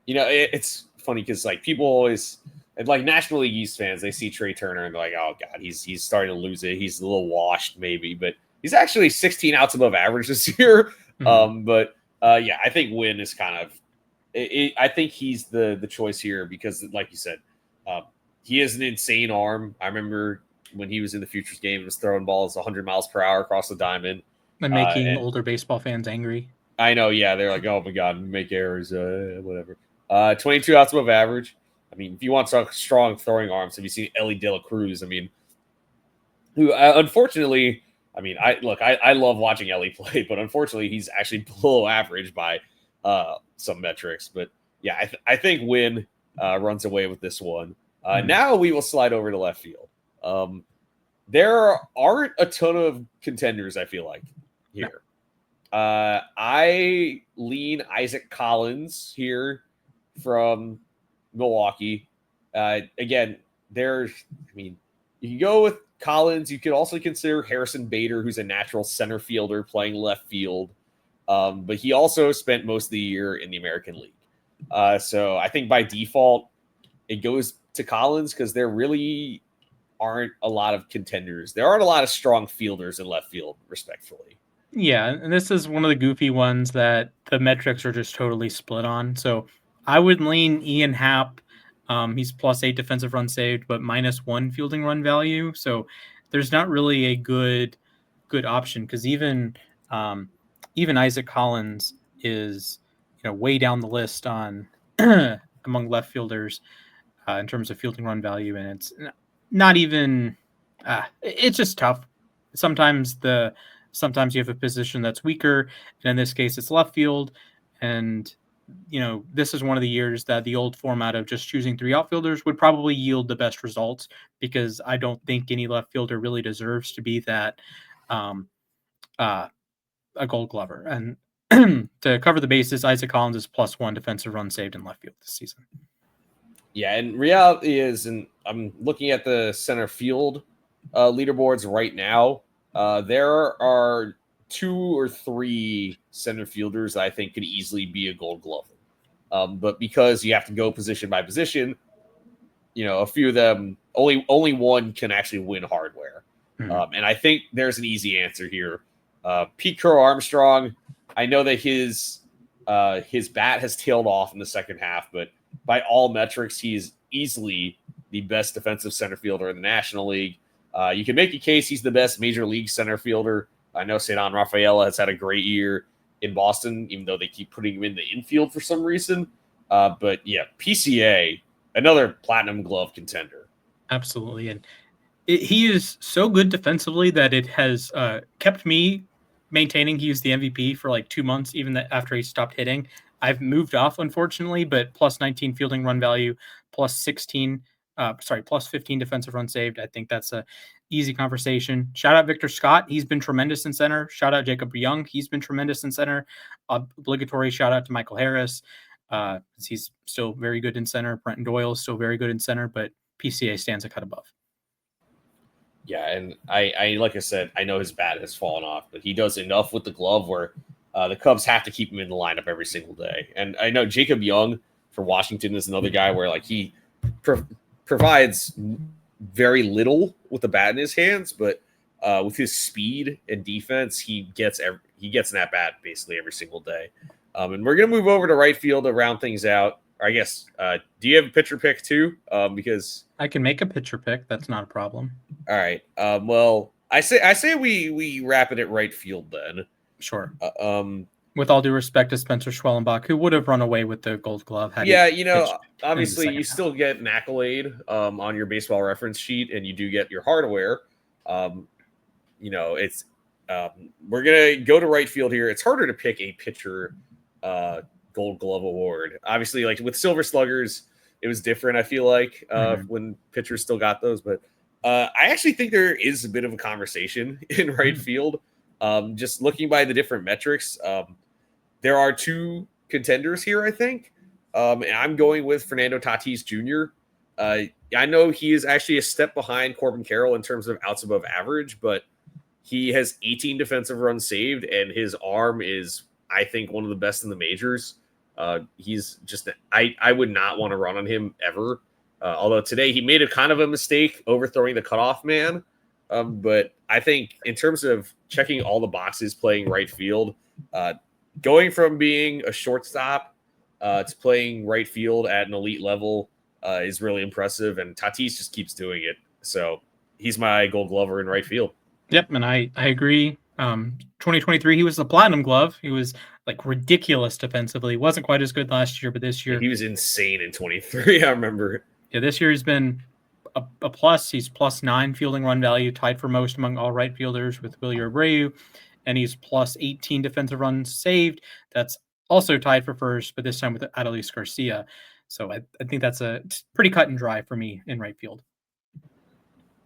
Speaker 4: it's funny because like people always, like National League East fans, they see Trey Turner and they're like, oh god, he's starting to lose it. He's a little washed maybe, but he's actually 16 outs above average this year. Yeah, I think Wynn is kind of. I think he's the choice here because, like you said, he has an insane arm. I remember when he was in the Futures game, he was throwing balls 100 miles per hour across the diamond.
Speaker 3: And making older baseball fans angry.
Speaker 4: I know, yeah. They're like, oh my God, make errors, whatever. 22 outs above average. I mean, if you want strong throwing arms, have you seen Ellie De La Cruz? I mean, who unfortunately, I mean, I love watching Ellie play, but unfortunately, he's actually below average by some metrics. But yeah, I think Wynn runs away with this one. Now we will slide over to left field. There aren't a ton of contenders, I feel like, here. I lean Isaac Collins here from Milwaukee. Again, you can go with Collins. You could also consider Harrison Bader, who's a natural center fielder playing left field. But he also spent most of the year in the American League. So I think by default, it goes to Collins because there really aren't a lot of contenders. There aren't a lot of strong fielders in left field, respectfully.
Speaker 3: Yeah, and this is one of the goofy ones that the metrics are just totally split on. So I would lean Ian Happ. He's +8 defensive run saved, but -1 fielding run value. So there's not really a good option because even Isaac Collins is way down the list on among left fielders in terms of fielding run value, and it's not even. It's just tough. Sometimes you have a position that's weaker, and in this case, it's left field. And this is one of the years that the old format of just choosing 3 outfielders would probably yield the best results because I don't think any left fielder really deserves to be that a Gold Glover. And to cover the bases, Isaac Collins is +1 defensive run saved in left field this season.
Speaker 4: Yeah, and reality is, and I'm looking at the center field leaderboards right now. There are 2 or 3 center fielders that I think could easily be a Gold Glover. But because you have to go position by position, a few of them, only one can actually win hardware. And I think there's an easy answer here. Pete Crow Armstrong, I know that his bat has tailed off in the second half, but by all metrics, he's easily the best defensive center fielder in the National League. You can make a case he's the best major league center fielder. I know Cedon Rafaela has had a great year in Boston, even though they keep putting him in the infield for some reason. But yeah, PCA, another platinum glove contender.
Speaker 3: Absolutely. And he is so good defensively that it has kept me maintaining he was the MVP for like 2 months, even after he stopped hitting. I've moved off, unfortunately, but +19 fielding run value, +15 defensive run saved. I think that's a easy conversation. Shout out Victor Scott. He's been tremendous in center. Shout out Jacob Young. He's been tremendous in center. Obligatory shout out to Michael Harris. He's still very good in center. Brenton Doyle is still very good in center, but PCA stands a cut above.
Speaker 4: Yeah, and I like I said, I know his bat has fallen off, but he does enough with the glove where the Cubs have to keep him in the lineup every single day. And I know Jacob Young for Washington is another guy where like he provides very little with the bat in his hands, but with his speed and defense, he gets an at bat basically every single day. And we're gonna move over to right field to round things out. Or I guess, do you have a pitcher pick too? Because
Speaker 3: I can make a pitcher pick. That's not a problem.
Speaker 4: All right. Well, I say we wrap it at right field then.
Speaker 3: Sure. With all due respect to Spencer Schwellenbach, who would have run away with the Gold Glove.
Speaker 4: Obviously you still get an accolade on your baseball reference sheet, and you do get your hardware. We're going to go to right field here. It's harder to pick a pitcher Gold Glove award. Obviously, like with Silver Sluggers, it was different, I feel like, when pitchers still got those. But I actually think there is a bit of a conversation in right field. Just looking by the different metrics, there are two contenders here, I think. And I'm going with Fernando Tatis Jr. I know he is actually a step behind Corbin Carroll in terms of outs above average, but he has 18 defensive runs saved, and his arm is, I think, one of the best in the majors. He's just, I would not want to run on him ever. Although today he made a kind of a mistake overthrowing the cutoff man. But I think in terms of checking all the boxes playing right field, going from being a shortstop to playing right field at an elite level is really impressive. And Tatis just keeps doing it. So he's my Gold Glover in right field.
Speaker 3: Yep, and I agree. 2023, he was the Platinum Glove. He was like ridiculous defensively. Wasn't quite as good last year, but this year
Speaker 4: he was insane in 23. I remember.
Speaker 3: Yeah, this year he's been a plus. He's +9 fielding run value, tied for most among all right fielders with Willie Abreu, and he's +18 defensive runs saved. That's also tied for first, but this time with Adolis Garcia. So I think that's a pretty cut and dry for me in right field.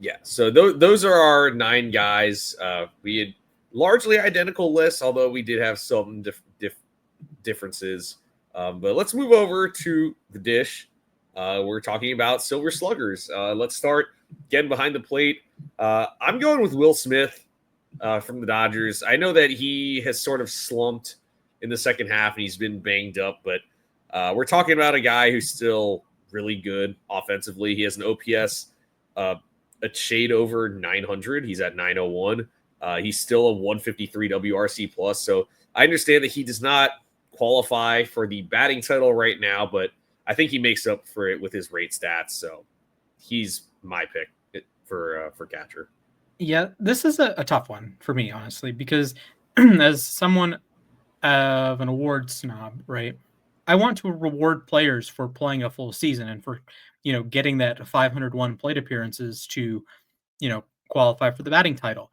Speaker 4: Yeah, so those are our 9 guys. We had largely identical lists, although we did have some differences. But let's move over to the dish. We're talking about Silver Sluggers. Let's start getting behind the plate. I'm going with Will Smith from the Dodgers. I know that he has sort of slumped in the second half and he's been banged up, but we're talking about a guy who's still really good offensively. He has an OPS a shade over 900. He's at 901. He's still a 153 WRC plus. So I understand that he does not qualify for the batting title right now, but I think he makes up for it with his rate stats. So he's my pick for catcher.
Speaker 3: Yeah, this is a tough one for me, honestly, because as someone of an award snob, right, I want to reward players for playing a full season and for, getting that 501 plate appearances to, qualify for the batting title.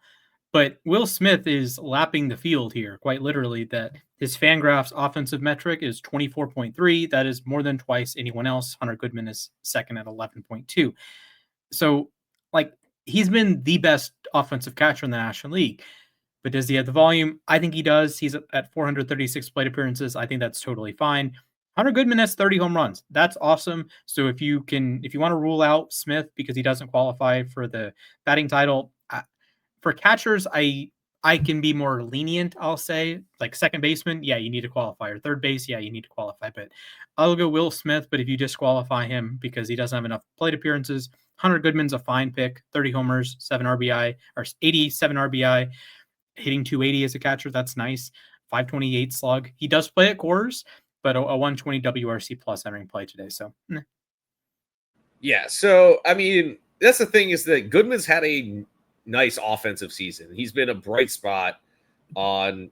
Speaker 3: But Will Smith is lapping the field here, quite literally, that his Fangraphs offensive metric is 24.3. That is more than twice anyone else. Hunter Goodman is second at 11.2. So, he's been the best offensive catcher in the National League. But does he have the volume? I think he does. He's at 436 plate appearances. I think that's totally fine. Hunter Goodman has 30 home runs. That's awesome. So if you want to rule out Smith because he doesn't qualify for the batting title, for catchers, I can be more lenient, I'll say. Like second baseman, yeah, you need to qualify. Or third base, yeah, you need to qualify. But I'll go Will Smith, but if you disqualify him because he doesn't have enough plate appearances, Hunter Goodman's a fine pick. 30 homers, 7 RBI, or 87 RBI, hitting 280 as a catcher. That's nice. 528 slug. He does play at Coors, but a 120 WRC plus entering play today. So,
Speaker 4: yeah. So, I mean, that's the thing is that Goodman's had a nice offensive season. He's been a bright spot on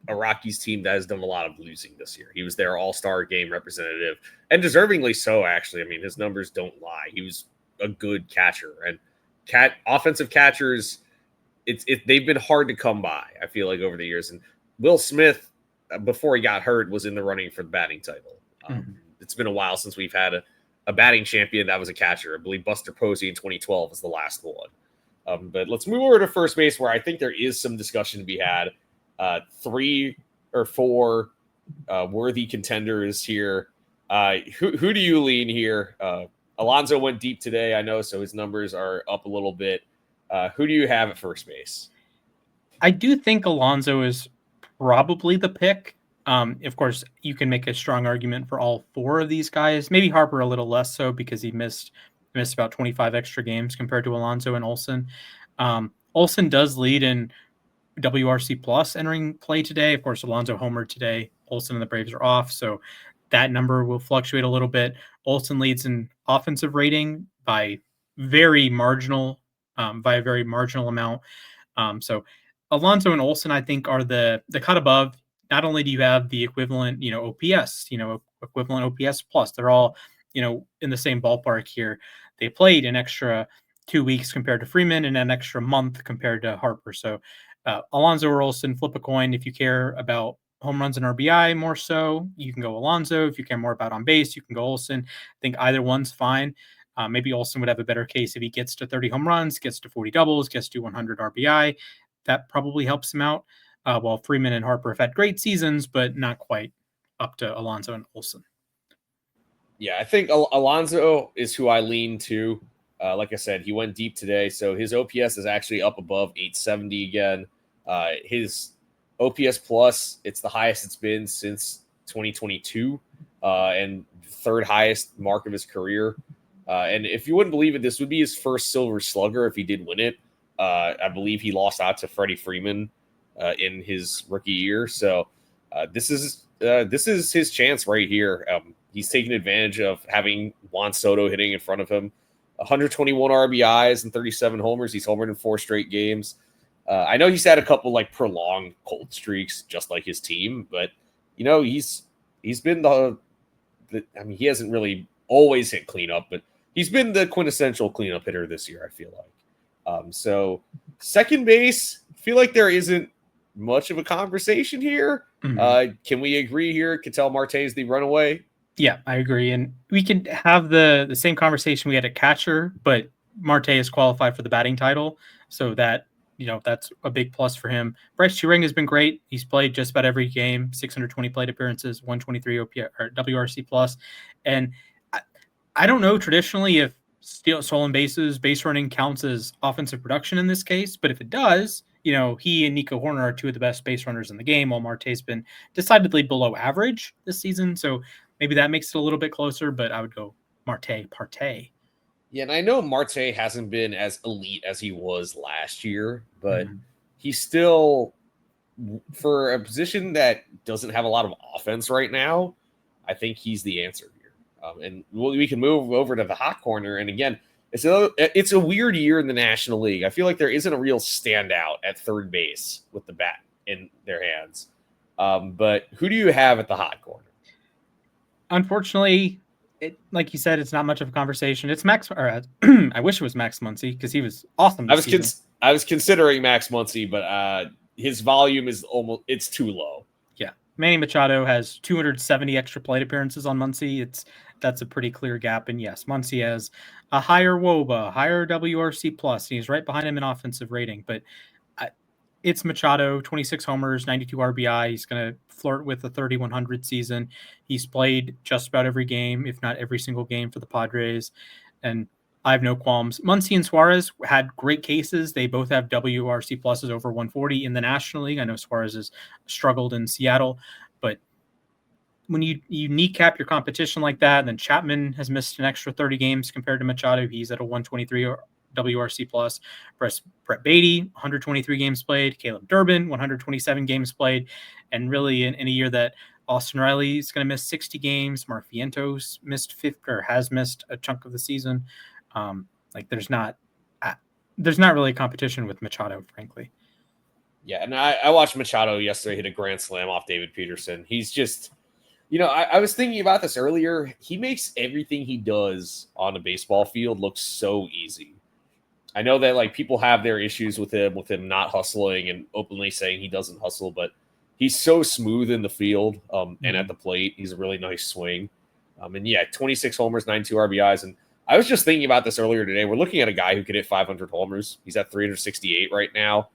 Speaker 4: a Rockies team that has done a lot of losing this year. He was their all-star game representative and deservingly so, actually. I mean, his numbers don't lie. He was a good catcher, and offensive catchers, they've been hard to come by, I feel like, over the years. And Will Smith, before he got hurt, was in the running for the batting title. It's been a while since we've had a batting champion that was a catcher. I believe Buster Posey in 2012 was the last one. But let's move over to first base, where I think there is some discussion to be had. 3 or 4 worthy contenders here. Who do you lean here? Alonso went deep today, I know, so his numbers are up a little bit. Who do you have at first base?
Speaker 3: I do think Alonso is probably the pick. Of course, you can make a strong argument for all 4 of these guys. Maybe Harper a little less so because he missed about 25 extra games compared to Alonso and Olsen. Olsen does lead in WRC plus entering play today. Of course, Alonso homered today. Olsen and the Braves are off, so that number will fluctuate a little bit. Olsen leads in offensive rating by very marginal amount. So Alonso and Olsen, I think, are the cut above. Not only do you have the equivalent, OPS, equivalent OPS plus, they're all, in the same ballpark here. They played an extra 2 weeks compared to Freeman and an extra month compared to Harper. So Alonso or Olsen, flip a coin. If you care about home runs and RBI more so, you can go Alonso. If you care more about on base, you can go Olsen. I think either one's fine. Maybe Olsen would have a better case if he gets to 30 home runs, gets to 40 doubles, gets to 100 RBI. That probably helps him out. While Freeman and Harper have had great seasons, but not quite up to Alonso and Olsen.
Speaker 4: Yeah, I think Alonso is who I lean to. Like I said, he went deep today, so his OPS is actually up above 870 again. His OPS plus, it's the highest it's been since 2022, and third highest mark of his career. And if you wouldn't believe it, this would be his first Silver Slugger if he did win it. I believe he lost out to Freddie Freeman in his rookie year. So this is his chance right here. He's taking advantage of having Juan Soto hitting in front of him. 121 RBIs and 37 homers. He's homered in 4 straight games. I know he's had a couple like prolonged cold streaks, just like his team, but he's been he hasn't really always hit cleanup, but he's been the quintessential cleanup hitter this year, I feel like. So second base, I feel like there isn't much of a conversation here.
Speaker 3: Mm-hmm.
Speaker 4: Can we agree here? Ketel Marte is the runaway?
Speaker 3: Yeah, I agree. And we could have the same conversation we had at catcher, but Marte is qualified for the batting title. So that, that's a big plus for him. Bryce Turing has been great. He's played just about every game, 620 plate appearances, 123 or WRC plus. And I don't know traditionally if stolen bases, base running counts as offensive production in this case, but if it does, he and Nico Horner are two of the best base runners in the game, while Marte's been decidedly below average this season. So maybe that makes it a little bit closer, but I would go Marte.
Speaker 4: Yeah, and I know Marte hasn't been as elite as he was last year, but he's still, for a position that doesn't have a lot of offense right now, I think he's the answer here. And we can move over to the hot corner. And again, it's a weird year in the National League. I feel like there isn't a real standout at third base with the bat in their hands. But who do you have at the hot corner?
Speaker 3: Unfortunately, like you said, it's not much of a conversation. It's Max. Or, I wish it was Max Muncy because he was awesome.
Speaker 4: I was considering Max Muncy, but his volume is it's too low.
Speaker 3: Yeah, Manny Machado has 270 extra plate appearances on Muncy. That's a pretty clear gap. And yes, Muncy has a higher WOBA, higher WRC plus. He's right behind him in offensive rating, but it's Machado, 26 homers, 92 RBI. He's going to flirt with the 3,100 season. He's played just about every game, if not every single game for the Padres. And I have no qualms. Muncy and Suarez had great cases. They both have WRC pluses over 140 in the National League. I know Suarez has struggled in Seattle, but when you kneecap your competition like that, and then Chapman has missed an extra 30 games compared to Machado. He's at a 123 WRC plus. Brett Beatty, 123 games played. Caleb Durbin, 127 games played. And really in a year that Austin Riley is going to miss 60 games, Mark Vientos has missed a chunk of the season. There's not really a competition with Machado, frankly.
Speaker 4: Yeah, and I watched Machado yesterday hit a grand slam off David Peterson. He's just, I was thinking about this earlier. He makes everything he does on a baseball field look so easy. I know that people have their issues with him not hustling and openly saying he doesn't hustle, but he's so smooth in the field and at the plate. He's a really nice swing. 26 homers, 92 RBIs. And I was just thinking about this earlier today. We're looking at a guy who could hit 500 homers. He's at 368 right now.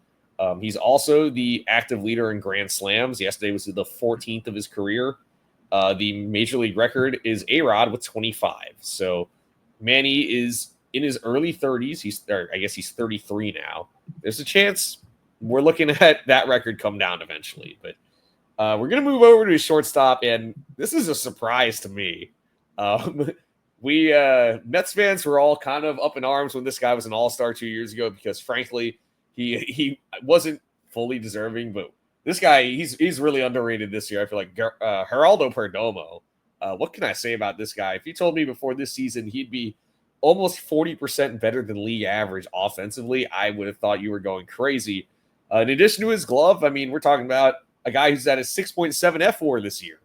Speaker 4: He's also the active leader in grand slams. Yesterday was the 14th of his career. The major league record is A-Rod with 25. So Manny is in his early 30s. He's 33 now. There's a chance we're looking at that record come down eventually. But we're going to move over to his shortstop, and this is a surprise to me. We Mets fans were all kind of up in arms when this guy was an all-star 2 years ago because, frankly, he wasn't fully deserving. But this guy, he's really underrated this year. I feel like Geraldo Perdomo. What can I say about this guy? If you told me before this season he'd be almost 40% better than league average offensively, I would have thought you were going crazy. In addition to his glove, we're talking about a guy who's at a 6.7 F4 this year.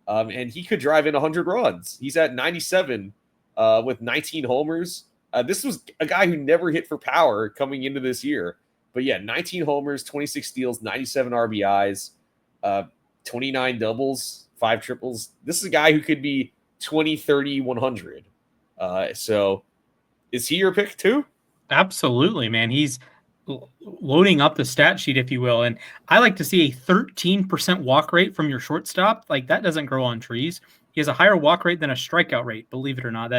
Speaker 4: And he could drive in 100 runs. He's at 97 with 19 homers. This was a guy who never hit for power coming into this year. But yeah, 19 homers, 26 steals, 97 RBIs, 29 doubles, 5 triples. This is a guy who could be 20, 30, 100. So is he your pick too?
Speaker 3: Absolutely, man. He's loading up the stat sheet, if you will. And I like to see a 13% walk rate from your shortstop. Like, that doesn't grow on trees. He has a higher walk rate than a strikeout rate, believe it or not.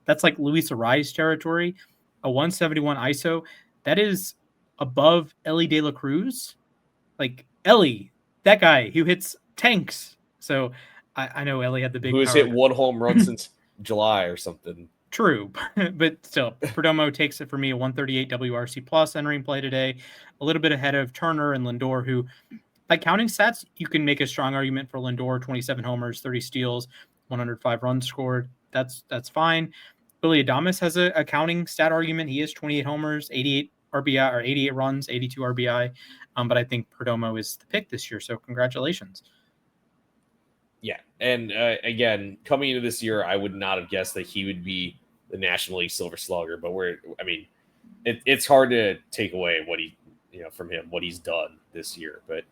Speaker 3: That's like Luis Ariz territory. A 171 ISO. That is above Ellie De La Cruz. Like, Ellie, that guy who hits tanks. So I know Ellie had the big
Speaker 4: Who has
Speaker 3: power.
Speaker 4: hit one home run since July or something.
Speaker 3: True, but still, Perdomo takes it for me, a 138 WRC plus entering play today, a little bit ahead of Turner and Lindor, who, by counting stats, you can make a strong argument for Lindor: 27 homers, 30 steals, 105 runs scored. That's fine. Billy Adames has a counting stat argument. He has 28 homers, 88 RBI or 88 runs, 82 RBI. But I think Perdomo is the pick this year, so congratulations.
Speaker 4: Yeah, and again, coming into this year, I would not have guessed that he would be the National League Silver Slugger. But it's hard to take away what from him, what he's done this year. But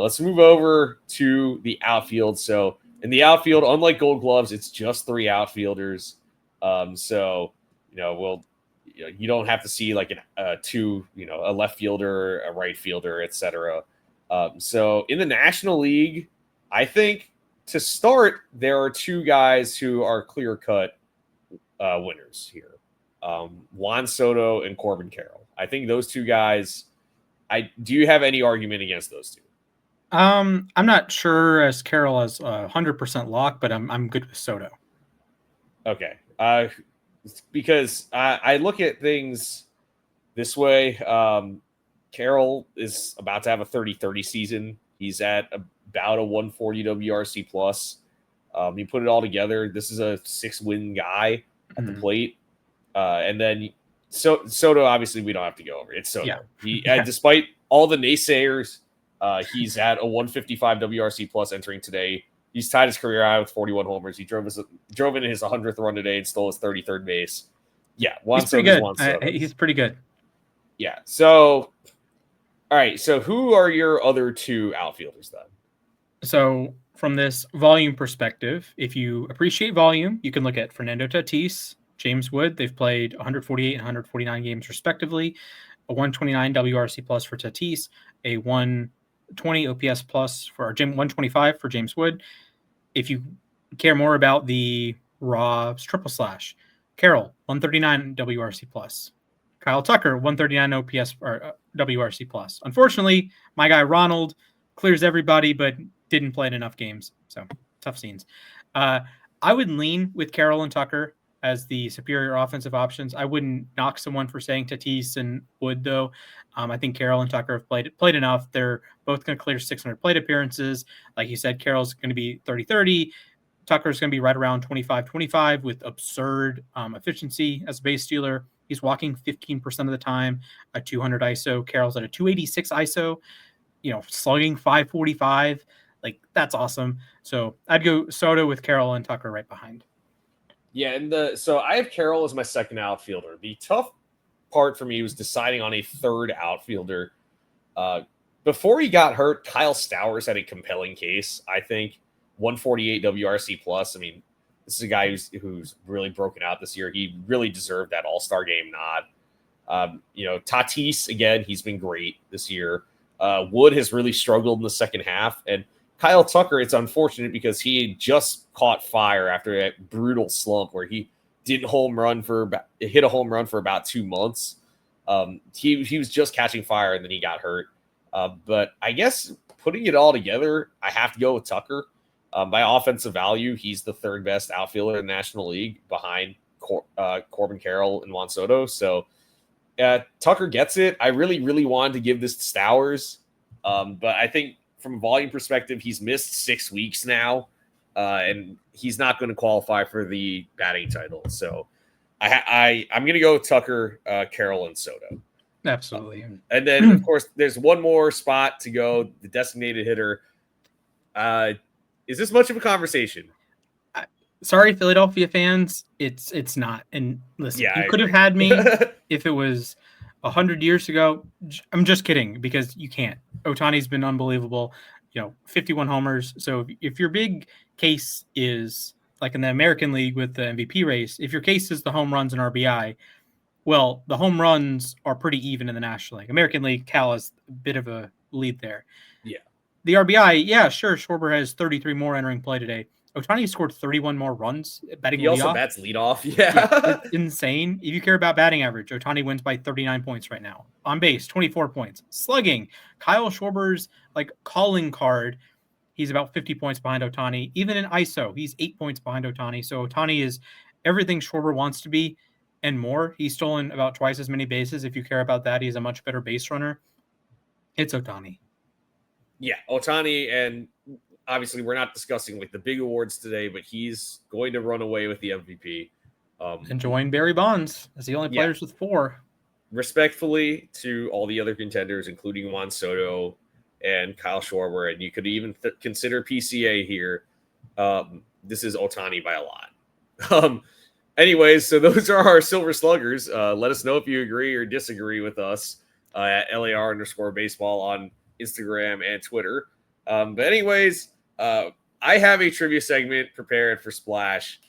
Speaker 4: let's move over to the outfield. So in the outfield, unlike Gold Gloves, it's just 3 outfielders. So you don't have to see like a left fielder, a right fielder, etc. So in the National League, I think, to start, there are 2 guys who are clear-cut winners here. Juan Soto and Corbin Carroll. I think those 2 guys, do you have any argument against those 2?
Speaker 3: I'm not sure as Carroll has 100% lock, but I'm good with Soto.
Speaker 4: Okay. Because I look at things this way. Carroll is about to have a 30-30 season. He's at about a 140 WRC plus. You put it all together, this is a 6-win guy at the plate. And then Soto, obviously, we don't have to go over. It's Soto.
Speaker 3: Yeah.
Speaker 4: Despite all the naysayers, he's at a 155 WRC plus entering today. He's tied his career high with 41 homers. He drove in his 100th run today and stole his 33rd base. Yeah,
Speaker 3: he's pretty good. He's pretty good.
Speaker 4: Yeah. So, all right. So, who are your other 2 outfielders then?
Speaker 3: So, from this volume perspective, if you appreciate volume, you can look at Fernando Tatis, James Wood. They've played 148 and 149 games respectively. A 129 WRC plus for Tatis, a 120 OPS plus for 125 for James Wood. If you care more about the raw triple slash, Carroll 139 WRC plus, Kyle Tucker 139 OPS or WRC plus. Unfortunately, my guy Ronald clears everybody, but didn't play in enough games, so tough scenes. I would lean with Carroll and Tucker as the superior offensive options. I wouldn't knock someone for saying Tatis and Wood, though. I think Carroll and Tucker have played enough. They're both going to clear 600 plate appearances. Like you said, Carroll's going to be 30-30. Tucker's going to be right around 25-25 with absurd efficiency as a base stealer. He's walking 15% of the time, a 200 ISO. Carroll's at a 286 ISO, slugging 545. Like, that's awesome. So I'd go Soto with Carroll and Tucker right behind.
Speaker 4: Yeah, so I have Carroll as my second outfielder. The tough part for me was deciding on a third outfielder. Before he got hurt, Kyle Stowers had a compelling case, I think. 148 WRC plus. I mean, this is a guy who's really broken out this year. He really deserved that All-Star game nod. Tatis, again, he's been great this year. Wood has really struggled in the second half, and Kyle Tucker, it's unfortunate because he just caught fire after a brutal slump where he hit a home run for about 2 months. He was just catching fire and then he got hurt. But I guess putting it all together, I have to go with Tucker. By offensive value, he's the 3rd best outfielder in the National League behind Corbin Carroll and Juan Soto. So Tucker gets it. I really, really wanted to give this to Stowers. But I think from a volume perspective, he's missed 6 weeks now, and he's not going to qualify for the batting title. So I'm going to go with Tucker, Carroll, and Soto.
Speaker 3: Absolutely.
Speaker 4: And then, of course, there's one more spot to go, the designated hitter. Is this much of a conversation?
Speaker 3: Sorry, Philadelphia fans. It's not. And listen,
Speaker 4: Yeah,
Speaker 3: you could have had me if it was 100 years ago, I'm just kidding because you can't. Ohtani's been unbelievable. 51 homers. So if your big case is like in the American League with the MVP race, if your case is the home runs and RBI, well, the home runs are pretty even in the National League. American League, Cal has a bit of a lead there.
Speaker 4: Yeah.
Speaker 3: The RBI, yeah, sure. Schwarber has 33 more entering play today. Ohtani scored 31 more runs batting
Speaker 4: He
Speaker 3: leadoff.
Speaker 4: also bats leadoff. Yeah.
Speaker 3: It's insane. If you care about batting average, Ohtani wins by 39 points right now. On base, 24 points. Slugging, Kyle Schwarber's calling card, he's about 50 points behind Ohtani. Even in ISO, he's 8 points behind Ohtani. So Ohtani is everything Schwarber wants to be and more. He's stolen about twice as many bases. If you care about that, he's a much better base runner. It's Ohtani.
Speaker 4: Yeah, Ohtani, and obviously we're not discussing the big awards today, but he's going to run away with the MVP.
Speaker 3: And join Barry Bonds as the only players with 4.
Speaker 4: Respectfully to all the other contenders, including Juan Soto and Kyle Schwarber, and you could even consider PCA here. This is Ohtani by a lot. Anyways, so those are our Silver Sluggers. Let us know if you agree or disagree with us at LAR_baseball on Instagram and Twitter. But anyways, I have a trivia segment prepared for Splash.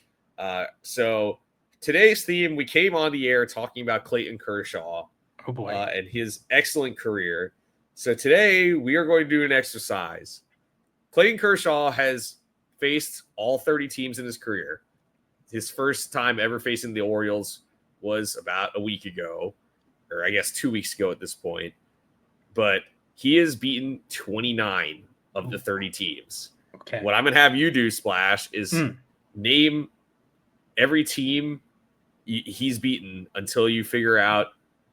Speaker 4: So today's theme, we came on the air talking about Clayton Kershaw and his excellent career. So today we are going to do an exercise. Clayton Kershaw has faced all 30 teams in his career. His first time ever facing the Orioles was about a week ago, or I guess 2 weeks ago at this point. But he has beaten 29 of the 30 teams.
Speaker 3: Okay.
Speaker 4: What I'm going to have you do, Splash, is name every team he's beaten until you figure out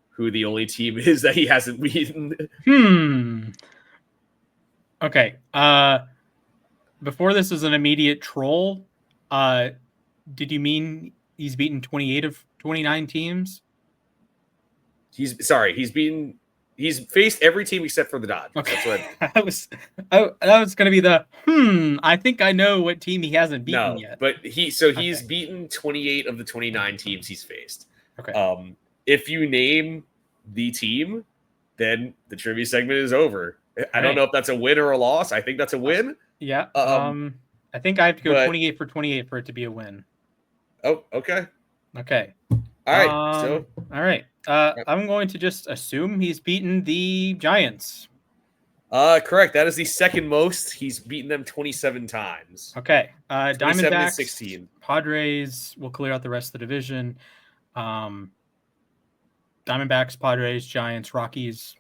Speaker 4: who the only team is that he hasn't beaten.
Speaker 3: Okay. Before this is an immediate troll, did you mean he's beaten 28 of 29 teams?
Speaker 4: He's faced every team except for the Dodgers.
Speaker 3: Okay. That was going to be the I think I know what team he hasn't beaten yet.
Speaker 4: But he's beaten 28 of the 29 teams he's faced.
Speaker 3: Okay.
Speaker 4: If you name the team, then the trivia segment is over. I don't know if that's a win or a loss. I think that's a win.
Speaker 3: Yeah. I think I have to go 28 for 28 for it to be a win.
Speaker 4: Oh, okay.
Speaker 3: Okay.
Speaker 4: All right.
Speaker 3: All right. I'm going to just assume he's beaten the Giants.
Speaker 4: Correct. That is the second most. He's beaten them 27 times.
Speaker 3: Okay. Diamondbacks,
Speaker 4: 16.
Speaker 3: Padres will clear out the rest of the division. Diamondbacks, Padres, Giants, Rockies.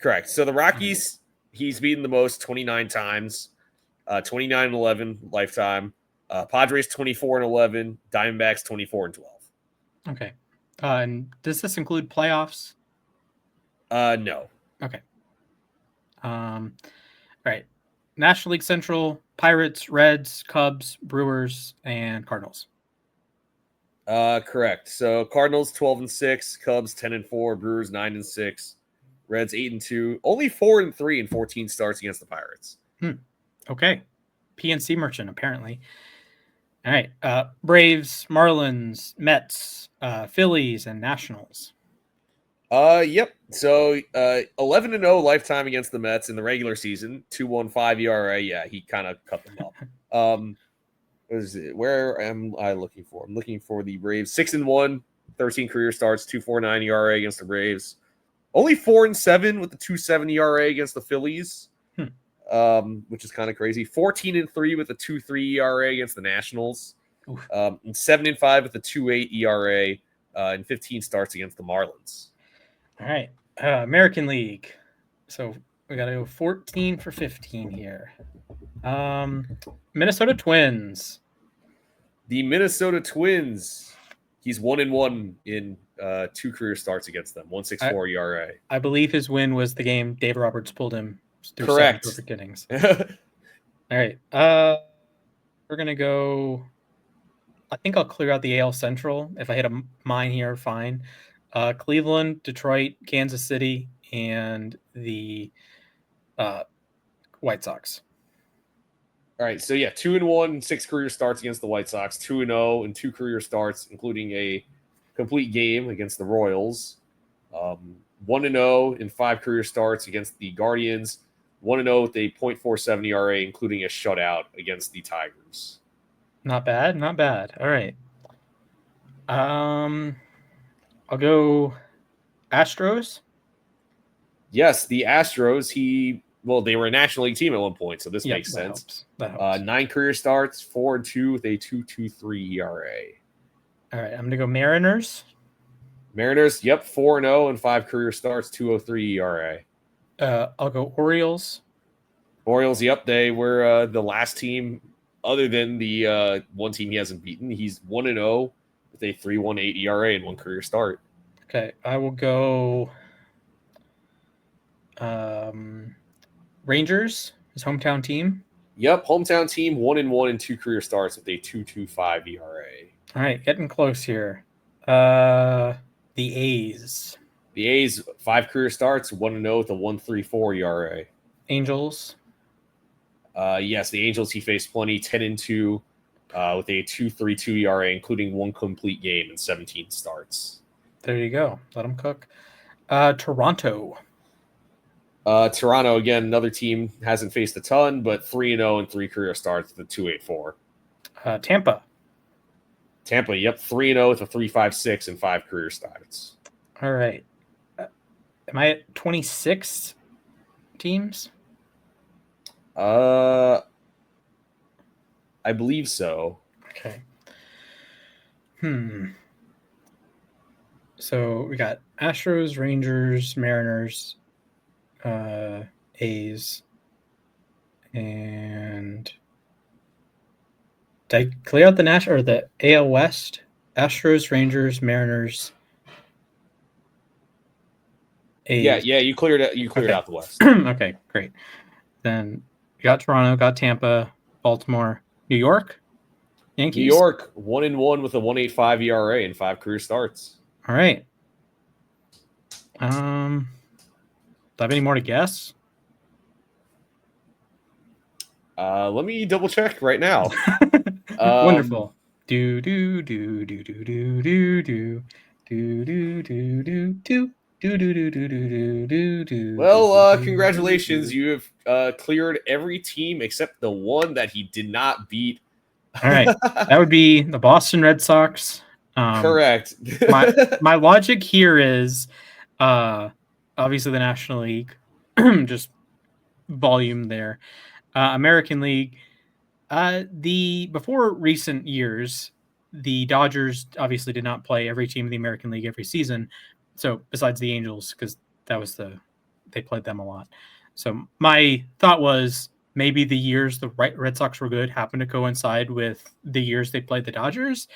Speaker 4: Correct. So the Rockies, he's beaten the most 29 times. 29-11 lifetime. Padres 24-11. Diamondbacks 24-12.
Speaker 3: Okay. And does this include playoffs?
Speaker 4: No.
Speaker 3: Okay. All right. National League Central, Pirates, Reds, Cubs, Brewers, and Cardinals.
Speaker 4: Correct. So Cardinals 12-6, Cubs 10-4, Brewers 9-6, Reds 8-2, only 4-3 in 14 starts against the Pirates.
Speaker 3: Okay. PNC merchant, apparently. All right. Braves, Marlins, Mets, Phillies, and Nationals.
Speaker 4: Yep. So 11-0 lifetime against the Mets in the regular season, 2.15 ERA. Yeah, he kind of cut them up. What is it? Where am I looking for? I'm looking for the Braves. 6-1, 13 career starts, 2.49 ERA against the Braves. Only 4-7 with the 2.7 ERA against the Phillies. Which is kind of crazy. 14-3 with a 2.3 ERA against the Nationals. And 7-5 with a 2.8 ERA and 15 starts against the Marlins.
Speaker 3: All right. American League. So we got to go 14 for 15 here. Minnesota Twins.
Speaker 4: The Minnesota Twins. He's 1-1 in 2 career starts against them. 1.64 ERA.
Speaker 3: I believe his win was the game Dave Roberts pulled him.
Speaker 4: Correct.
Speaker 3: Perfect innings. All right. We're going to go. I think I'll clear out the AL Central. If I hit a mine here, fine. Cleveland, Detroit, Kansas City, and the White Sox.
Speaker 4: All right. So, 2-1, 6 career starts against the White Sox. 2-0 and 2 career starts, including a complete game against the Royals. 1-0 in 5 career starts against the Guardians. 1-0 with a .47 ERA, including a shutout against the Tigers.
Speaker 3: Not bad, not bad. All right. I'll go Astros.
Speaker 4: Yes, the Astros. They were a National League team at one point, so this makes
Speaker 3: that
Speaker 4: sense.
Speaker 3: helps. That helps.
Speaker 4: 9 career starts, 4-2 with a 2.23 ERA.
Speaker 3: All right, I'm gonna go Mariners.
Speaker 4: Mariners, yep, 4-0 in 5 career starts, 2.03 ERA.
Speaker 3: I'll go Orioles.
Speaker 4: Orioles, yep, they were the last team other than the one team he hasn't beaten. He's 1-0 with a 3.18 ERA in 1 career start.
Speaker 3: Okay, I will go Rangers, his hometown team.
Speaker 4: Yep, hometown team, 1-1 in 2 career starts with a 2.25 ERA.
Speaker 3: All right, getting close here. The A's.
Speaker 4: The A's, 5 career starts, 1-0 with a 1.34 ERA.
Speaker 3: Angels.
Speaker 4: Yes, the Angels, he faced plenty, 10-2 with a 2.32 ERA, including 1 complete game and 17 starts.
Speaker 3: There you go. Let them cook. Toronto.
Speaker 4: Toronto, again, another team, hasn't faced a ton, but 3-0 in 3 career starts with a 2.84.
Speaker 3: Tampa.
Speaker 4: Tampa, yep, 3-0 with a 3.56 in 5 career starts.
Speaker 3: All right. Am I at 26 teams?
Speaker 4: I believe so.
Speaker 3: Okay. So we got Astros, Rangers, Mariners, A's, and did I clear out the National or the AL West? Astros, Rangers, Mariners, A's.
Speaker 4: Yeah, you cleared it. You cleared out the West.
Speaker 3: Okay, great. Then we got Toronto, got Tampa, Baltimore, New York, Yankees.
Speaker 4: New York, 1-1 with a 1.85 ERA in 5 career starts.
Speaker 3: All right. Do I have any more to guess?
Speaker 4: Let me double check right now.
Speaker 3: Wonderful. Do do do do do do do do do do do do do.
Speaker 4: Well, congratulations. You have cleared every team except the one that he did not beat.
Speaker 3: All right. That would be the Boston Red Sox.
Speaker 4: Correct.
Speaker 3: my logic here is obviously the National League, just volume there. American League. Before recent years, the Dodgers obviously did not play every team in the American League every season. So besides the Angels, because they played them a lot. So my thought was maybe the years the Red Sox were good happened to coincide with the years they played the Dodgers.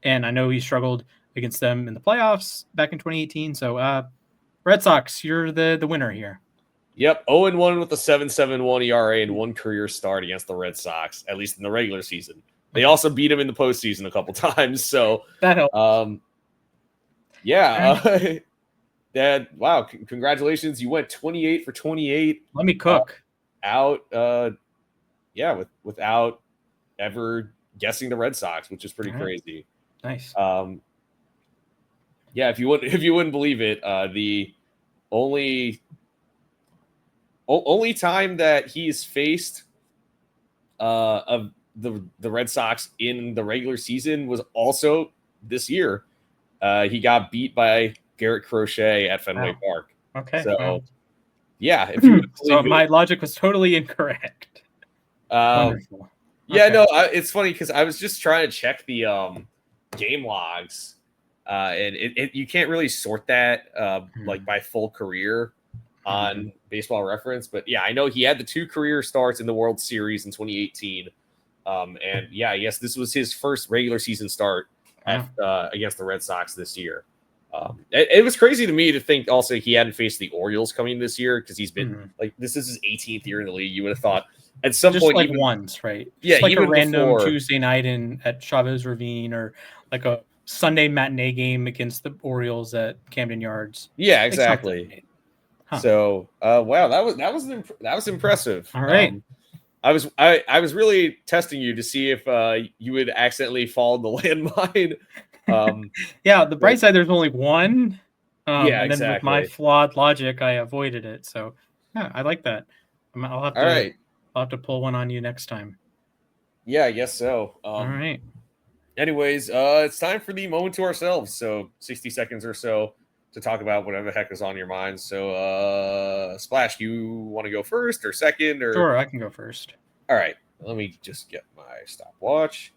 Speaker 3: And I know he struggled against them in the playoffs back in 2018. So Red Sox, you're the winner here.
Speaker 4: Yep, 0-1 with a 7.71 ERA and 1 career start against the Red Sox, at least in the regular season. They also beat him in the postseason a couple times. So
Speaker 3: that helps.
Speaker 4: Yeah. Wow. Congratulations. You went 28 for 28.
Speaker 3: Let me cook.
Speaker 4: Without ever guessing the Red Sox, which is pretty crazy.
Speaker 3: Nice.
Speaker 4: If you wouldn't believe it, the only time that he's faced of the Red Sox in the regular season was also this year. He got beat by Garrett Crochet at Fenway Park.
Speaker 3: Okay.
Speaker 4: So, yeah. If you
Speaker 3: my logic was totally incorrect. Wonderful.
Speaker 4: Yeah, no, it's funny because I was just trying to check the game logs, and you can't really sort that like by full career on Baseball Reference. But yeah, I know he had the 2 career starts in the World Series in 2018. And yeah, I guess this was his first regular season start against the Red Sox this year. It was crazy to me to think also he hadn't faced the Orioles coming this year because he's been this is his 18th year in the league. You would have thought at some point,
Speaker 3: like once, right?
Speaker 4: Yeah,
Speaker 3: like
Speaker 4: even
Speaker 3: a random
Speaker 4: before,
Speaker 3: Tuesday night at Chavez Ravine, or like a Sunday matinee game against the Orioles at Camden Yards.
Speaker 4: Yeah, exactly. So, wow, that was impressive.
Speaker 3: All right.
Speaker 4: I was really testing you to see if you would accidentally fall in the landmine.
Speaker 3: Yeah, the bright side, there's only one
Speaker 4: Yeah,
Speaker 3: And then with my
Speaker 4: exactly.
Speaker 3: flawed logic, I avoided it. So yeah, I like that. I'll have to
Speaker 4: All right.
Speaker 3: I'll have to pull one on you next time.
Speaker 4: Yeah, I guess so.
Speaker 3: All right.
Speaker 4: Anyways, it's time for the moment to ourselves. So 60 seconds or so to talk about whatever the heck is on your mind. So, Splash, you want to go first or second? Or
Speaker 3: Sure, I can go first.
Speaker 4: all right, let me just get my stopwatch.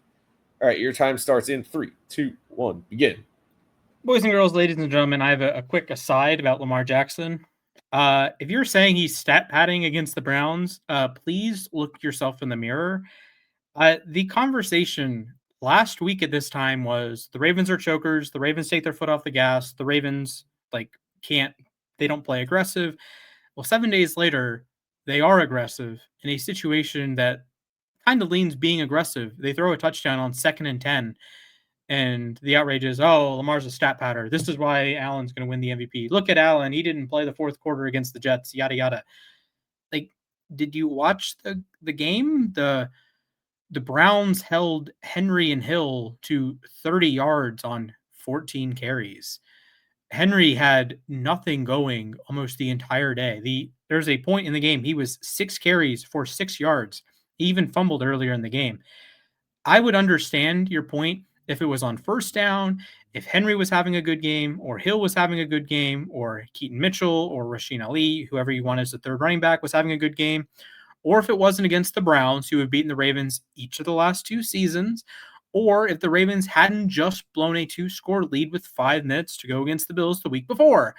Speaker 4: All right, your time starts in 3, 2, 1, begin.
Speaker 3: Boys and girls, ladies and gentlemen, I have a quick aside about Lamar Jackson. If you're saying he's stat padding against the Browns, please look yourself in the mirror. The conversation last week at this time was the Ravens are chokers. The Ravens take their foot off the gas. The Ravens they don't play aggressive. Well, 7 days later, they are aggressive in a situation that kind of leans being aggressive. They throw a touchdown on 2nd and 10. And the outrage is, oh, Lamar's a stat patter. This is why Allen's going to win the MVP. Look at Allen. He didn't play the fourth quarter against the Jets, yada, yada. Like, did you watch the game? The Browns held Henry and Hill to 30 yards on 14 carries. Henry had nothing going almost the entire day. There's a point in the game he was 6 carries for 6 yards. He even fumbled earlier in the game. I would understand your point if it was on first down, if Henry was having a good game, or Hill was having a good game, or Keaton Mitchell, or Rasheen Ali, whoever you want as the third running back, was having a good game, or if it wasn't against the Browns, who have beaten the Ravens each of the last 2 seasons, or if the Ravens hadn't just blown a 2-score lead with 5 minutes to go against the Bills the week before.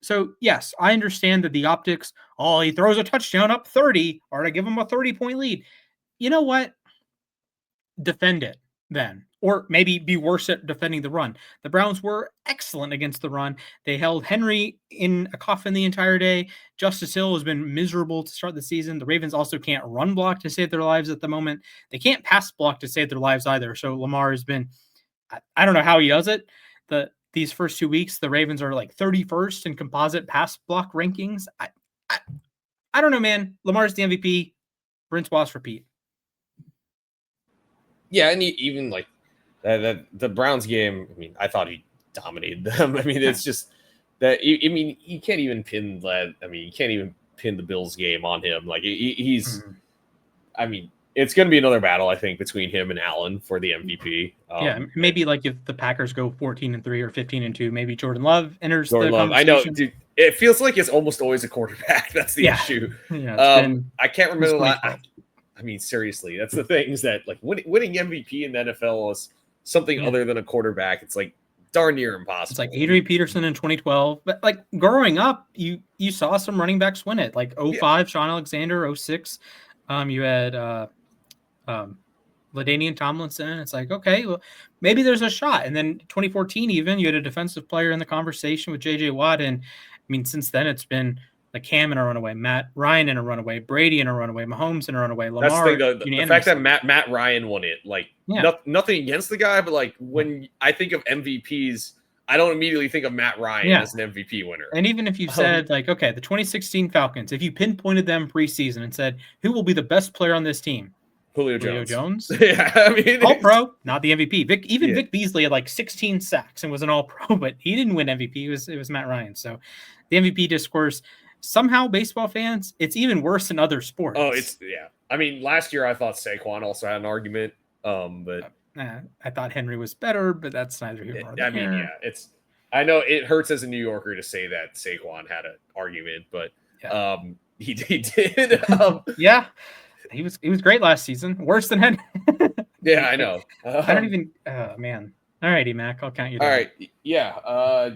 Speaker 3: So, yes, I understand that the optics, oh, he throws a touchdown up 30, or to give him a 30-point lead. You know what? Defend it then, or maybe be worse at defending the run. The Browns were excellent against the run. They held Henry in a coffin the entire day. Justice Hill has been miserable to start the season. The Ravens also can't run block to save their lives at the moment. They can't pass block to save their lives either. So Lamar has been, I don't know how he does it. These first 2 weeks, the Ravens are like 31st in composite pass block rankings. I don't know, man. Lamar's the MVP. Rinse, wash, repeat.
Speaker 4: Yeah, and even like the Browns game, I mean, I thought he dominated them. I mean, it's just that. I mean, you can't even pin that. I mean, you can't even pin the Bills game on him. Like he's.
Speaker 3: Mm-hmm.
Speaker 4: I mean, it's going to be another battle, I think, between him and Allen for the MVP.
Speaker 3: Maybe like if the Packers go 14-3 or 15-2, maybe Jordan Love enters the conversation.
Speaker 4: I know, dude. It feels like it's almost always a quarterback. That's the issue.
Speaker 3: Yeah,
Speaker 4: I can't remember. I mean, seriously, that's the thing is that like winning MVP in the NFL is something other than a quarterback. It's like darn near impossible.
Speaker 3: It's like Adrian Peterson in 2012. But like growing up, you saw some running backs win it. Like 05, Sean Alexander, 06. You had LaDainian Tomlinson. It's like, okay, well, maybe there's a shot. And then 2014, even you had a defensive player in the conversation with JJ Watt. And I mean, since then it's been like Cam in a runaway, Matt Ryan in a runaway, Brady in a runaway, Mahomes in a runaway, Lamar.
Speaker 4: That's the fact that Matt Ryan won it. Like nothing against the guy, but like when I think of MVPs, I don't immediately think of Matt Ryan as an MVP winner.
Speaker 3: And even if you said like, okay, the 2016 Falcons, if you pinpointed them preseason and said who will be the best player on this team,
Speaker 4: Julio Jones.
Speaker 3: Yeah, I mean, all-pro, not the MVP. Vic Beasley had like 16 sacks and was an all-pro, but he didn't win MVP. It was Matt Ryan. So the MVP discourse. Somehow, baseball fans, it's even worse in other sports.
Speaker 4: Oh, I mean, last year I thought Saquon also had an argument, but
Speaker 3: I thought Henry was better, but that's neither here nor there.
Speaker 4: I mean, I know it hurts as a New Yorker to say that Saquon had an argument, but he did.
Speaker 3: Yeah, he was great last season. Worse than Henry.
Speaker 4: Yeah, I know.
Speaker 3: I don't even. Oh man. All righty, Mac. I'll count you down.
Speaker 4: All right. Yeah.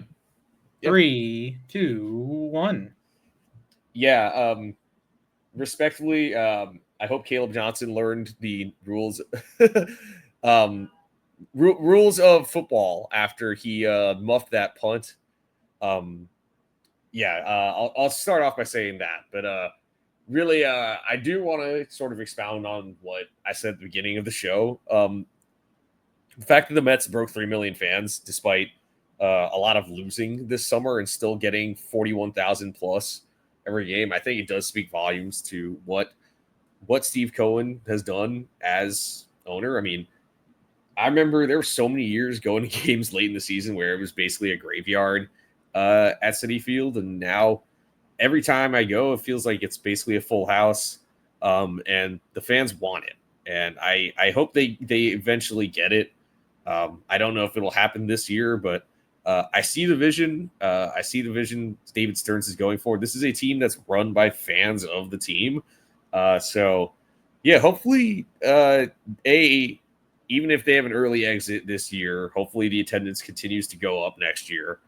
Speaker 3: 3, 2, 1.
Speaker 4: Yeah, respectfully, I hope Caleb Johnson learned the rules rules of football after he muffed that punt. I'll start off by saying that, but really, I do want to sort of expound on what I said at the beginning of the show. The fact that the Mets broke 3 million fans despite a lot of losing this summer and still getting 41,000 plus every game, I think it does speak volumes to what Steve Cohen has done as owner. I mean, I remember there were so many years going to games late in the season where it was basically a graveyard. at Citi Field, and now every time I go, it feels like it's basically a full house, and the fans want it. And I hope they eventually get it. I don't know if it'll happen this year, but I see the vision. I see the vision David Stearns is going for. This is a team that's run by fans of the team. So, yeah, hopefully, even if they have an early exit this year, hopefully the attendance continues to go up next year.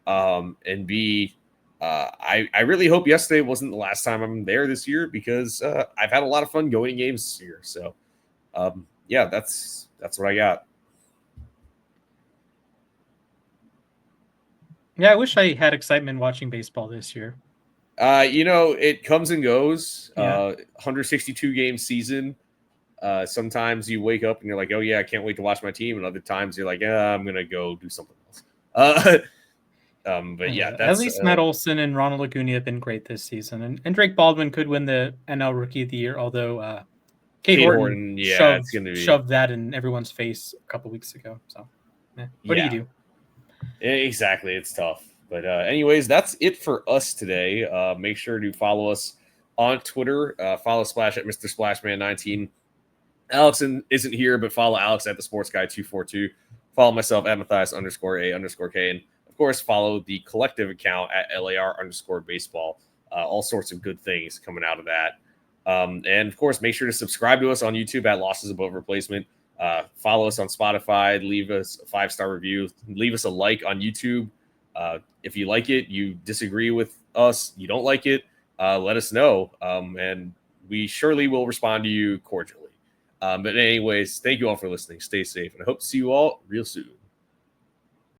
Speaker 4: And B, I really hope yesterday wasn't the last time I'm there this year, because I've had a lot of fun going to games this year. So, yeah, that's what I got.
Speaker 3: Yeah, I wish I had excitement watching baseball this year.
Speaker 4: It comes and goes.
Speaker 3: Yeah.
Speaker 4: 162 game season. Sometimes you wake up and you're like, oh yeah, I can't wait to watch my team. And other times you're like, I'm gonna go do something else. But yeah, that's
Speaker 3: at least Matt Olson and Ronald Acuna have been great this season, and Drake Baldwin could win the NL Rookie of the Year, although Kate Horton shoved that in everyone's face a couple weeks ago. So, what do you do?
Speaker 4: Exactly, it's tough. But anyways, that's it for us today. Make sure to follow us on Twitter. Follow Splash at Mr. Splashman19. Alex isn't here, but follow Alex at the Sports Guy 242. Follow myself at Matthias_A_K. And of course, follow the collective account at LAR_baseball. All sorts of good things coming out of that. And of course, make sure to subscribe to us on YouTube at Losses Above Replacement. Follow us on Spotify. Leave us a 5-star review. Leave us a like on YouTube. If you like it, you disagree with us, you don't like it, let us know. And we surely will respond to you cordially. But anyways, thank you all for listening. Stay safe, and I hope to see you all real soon.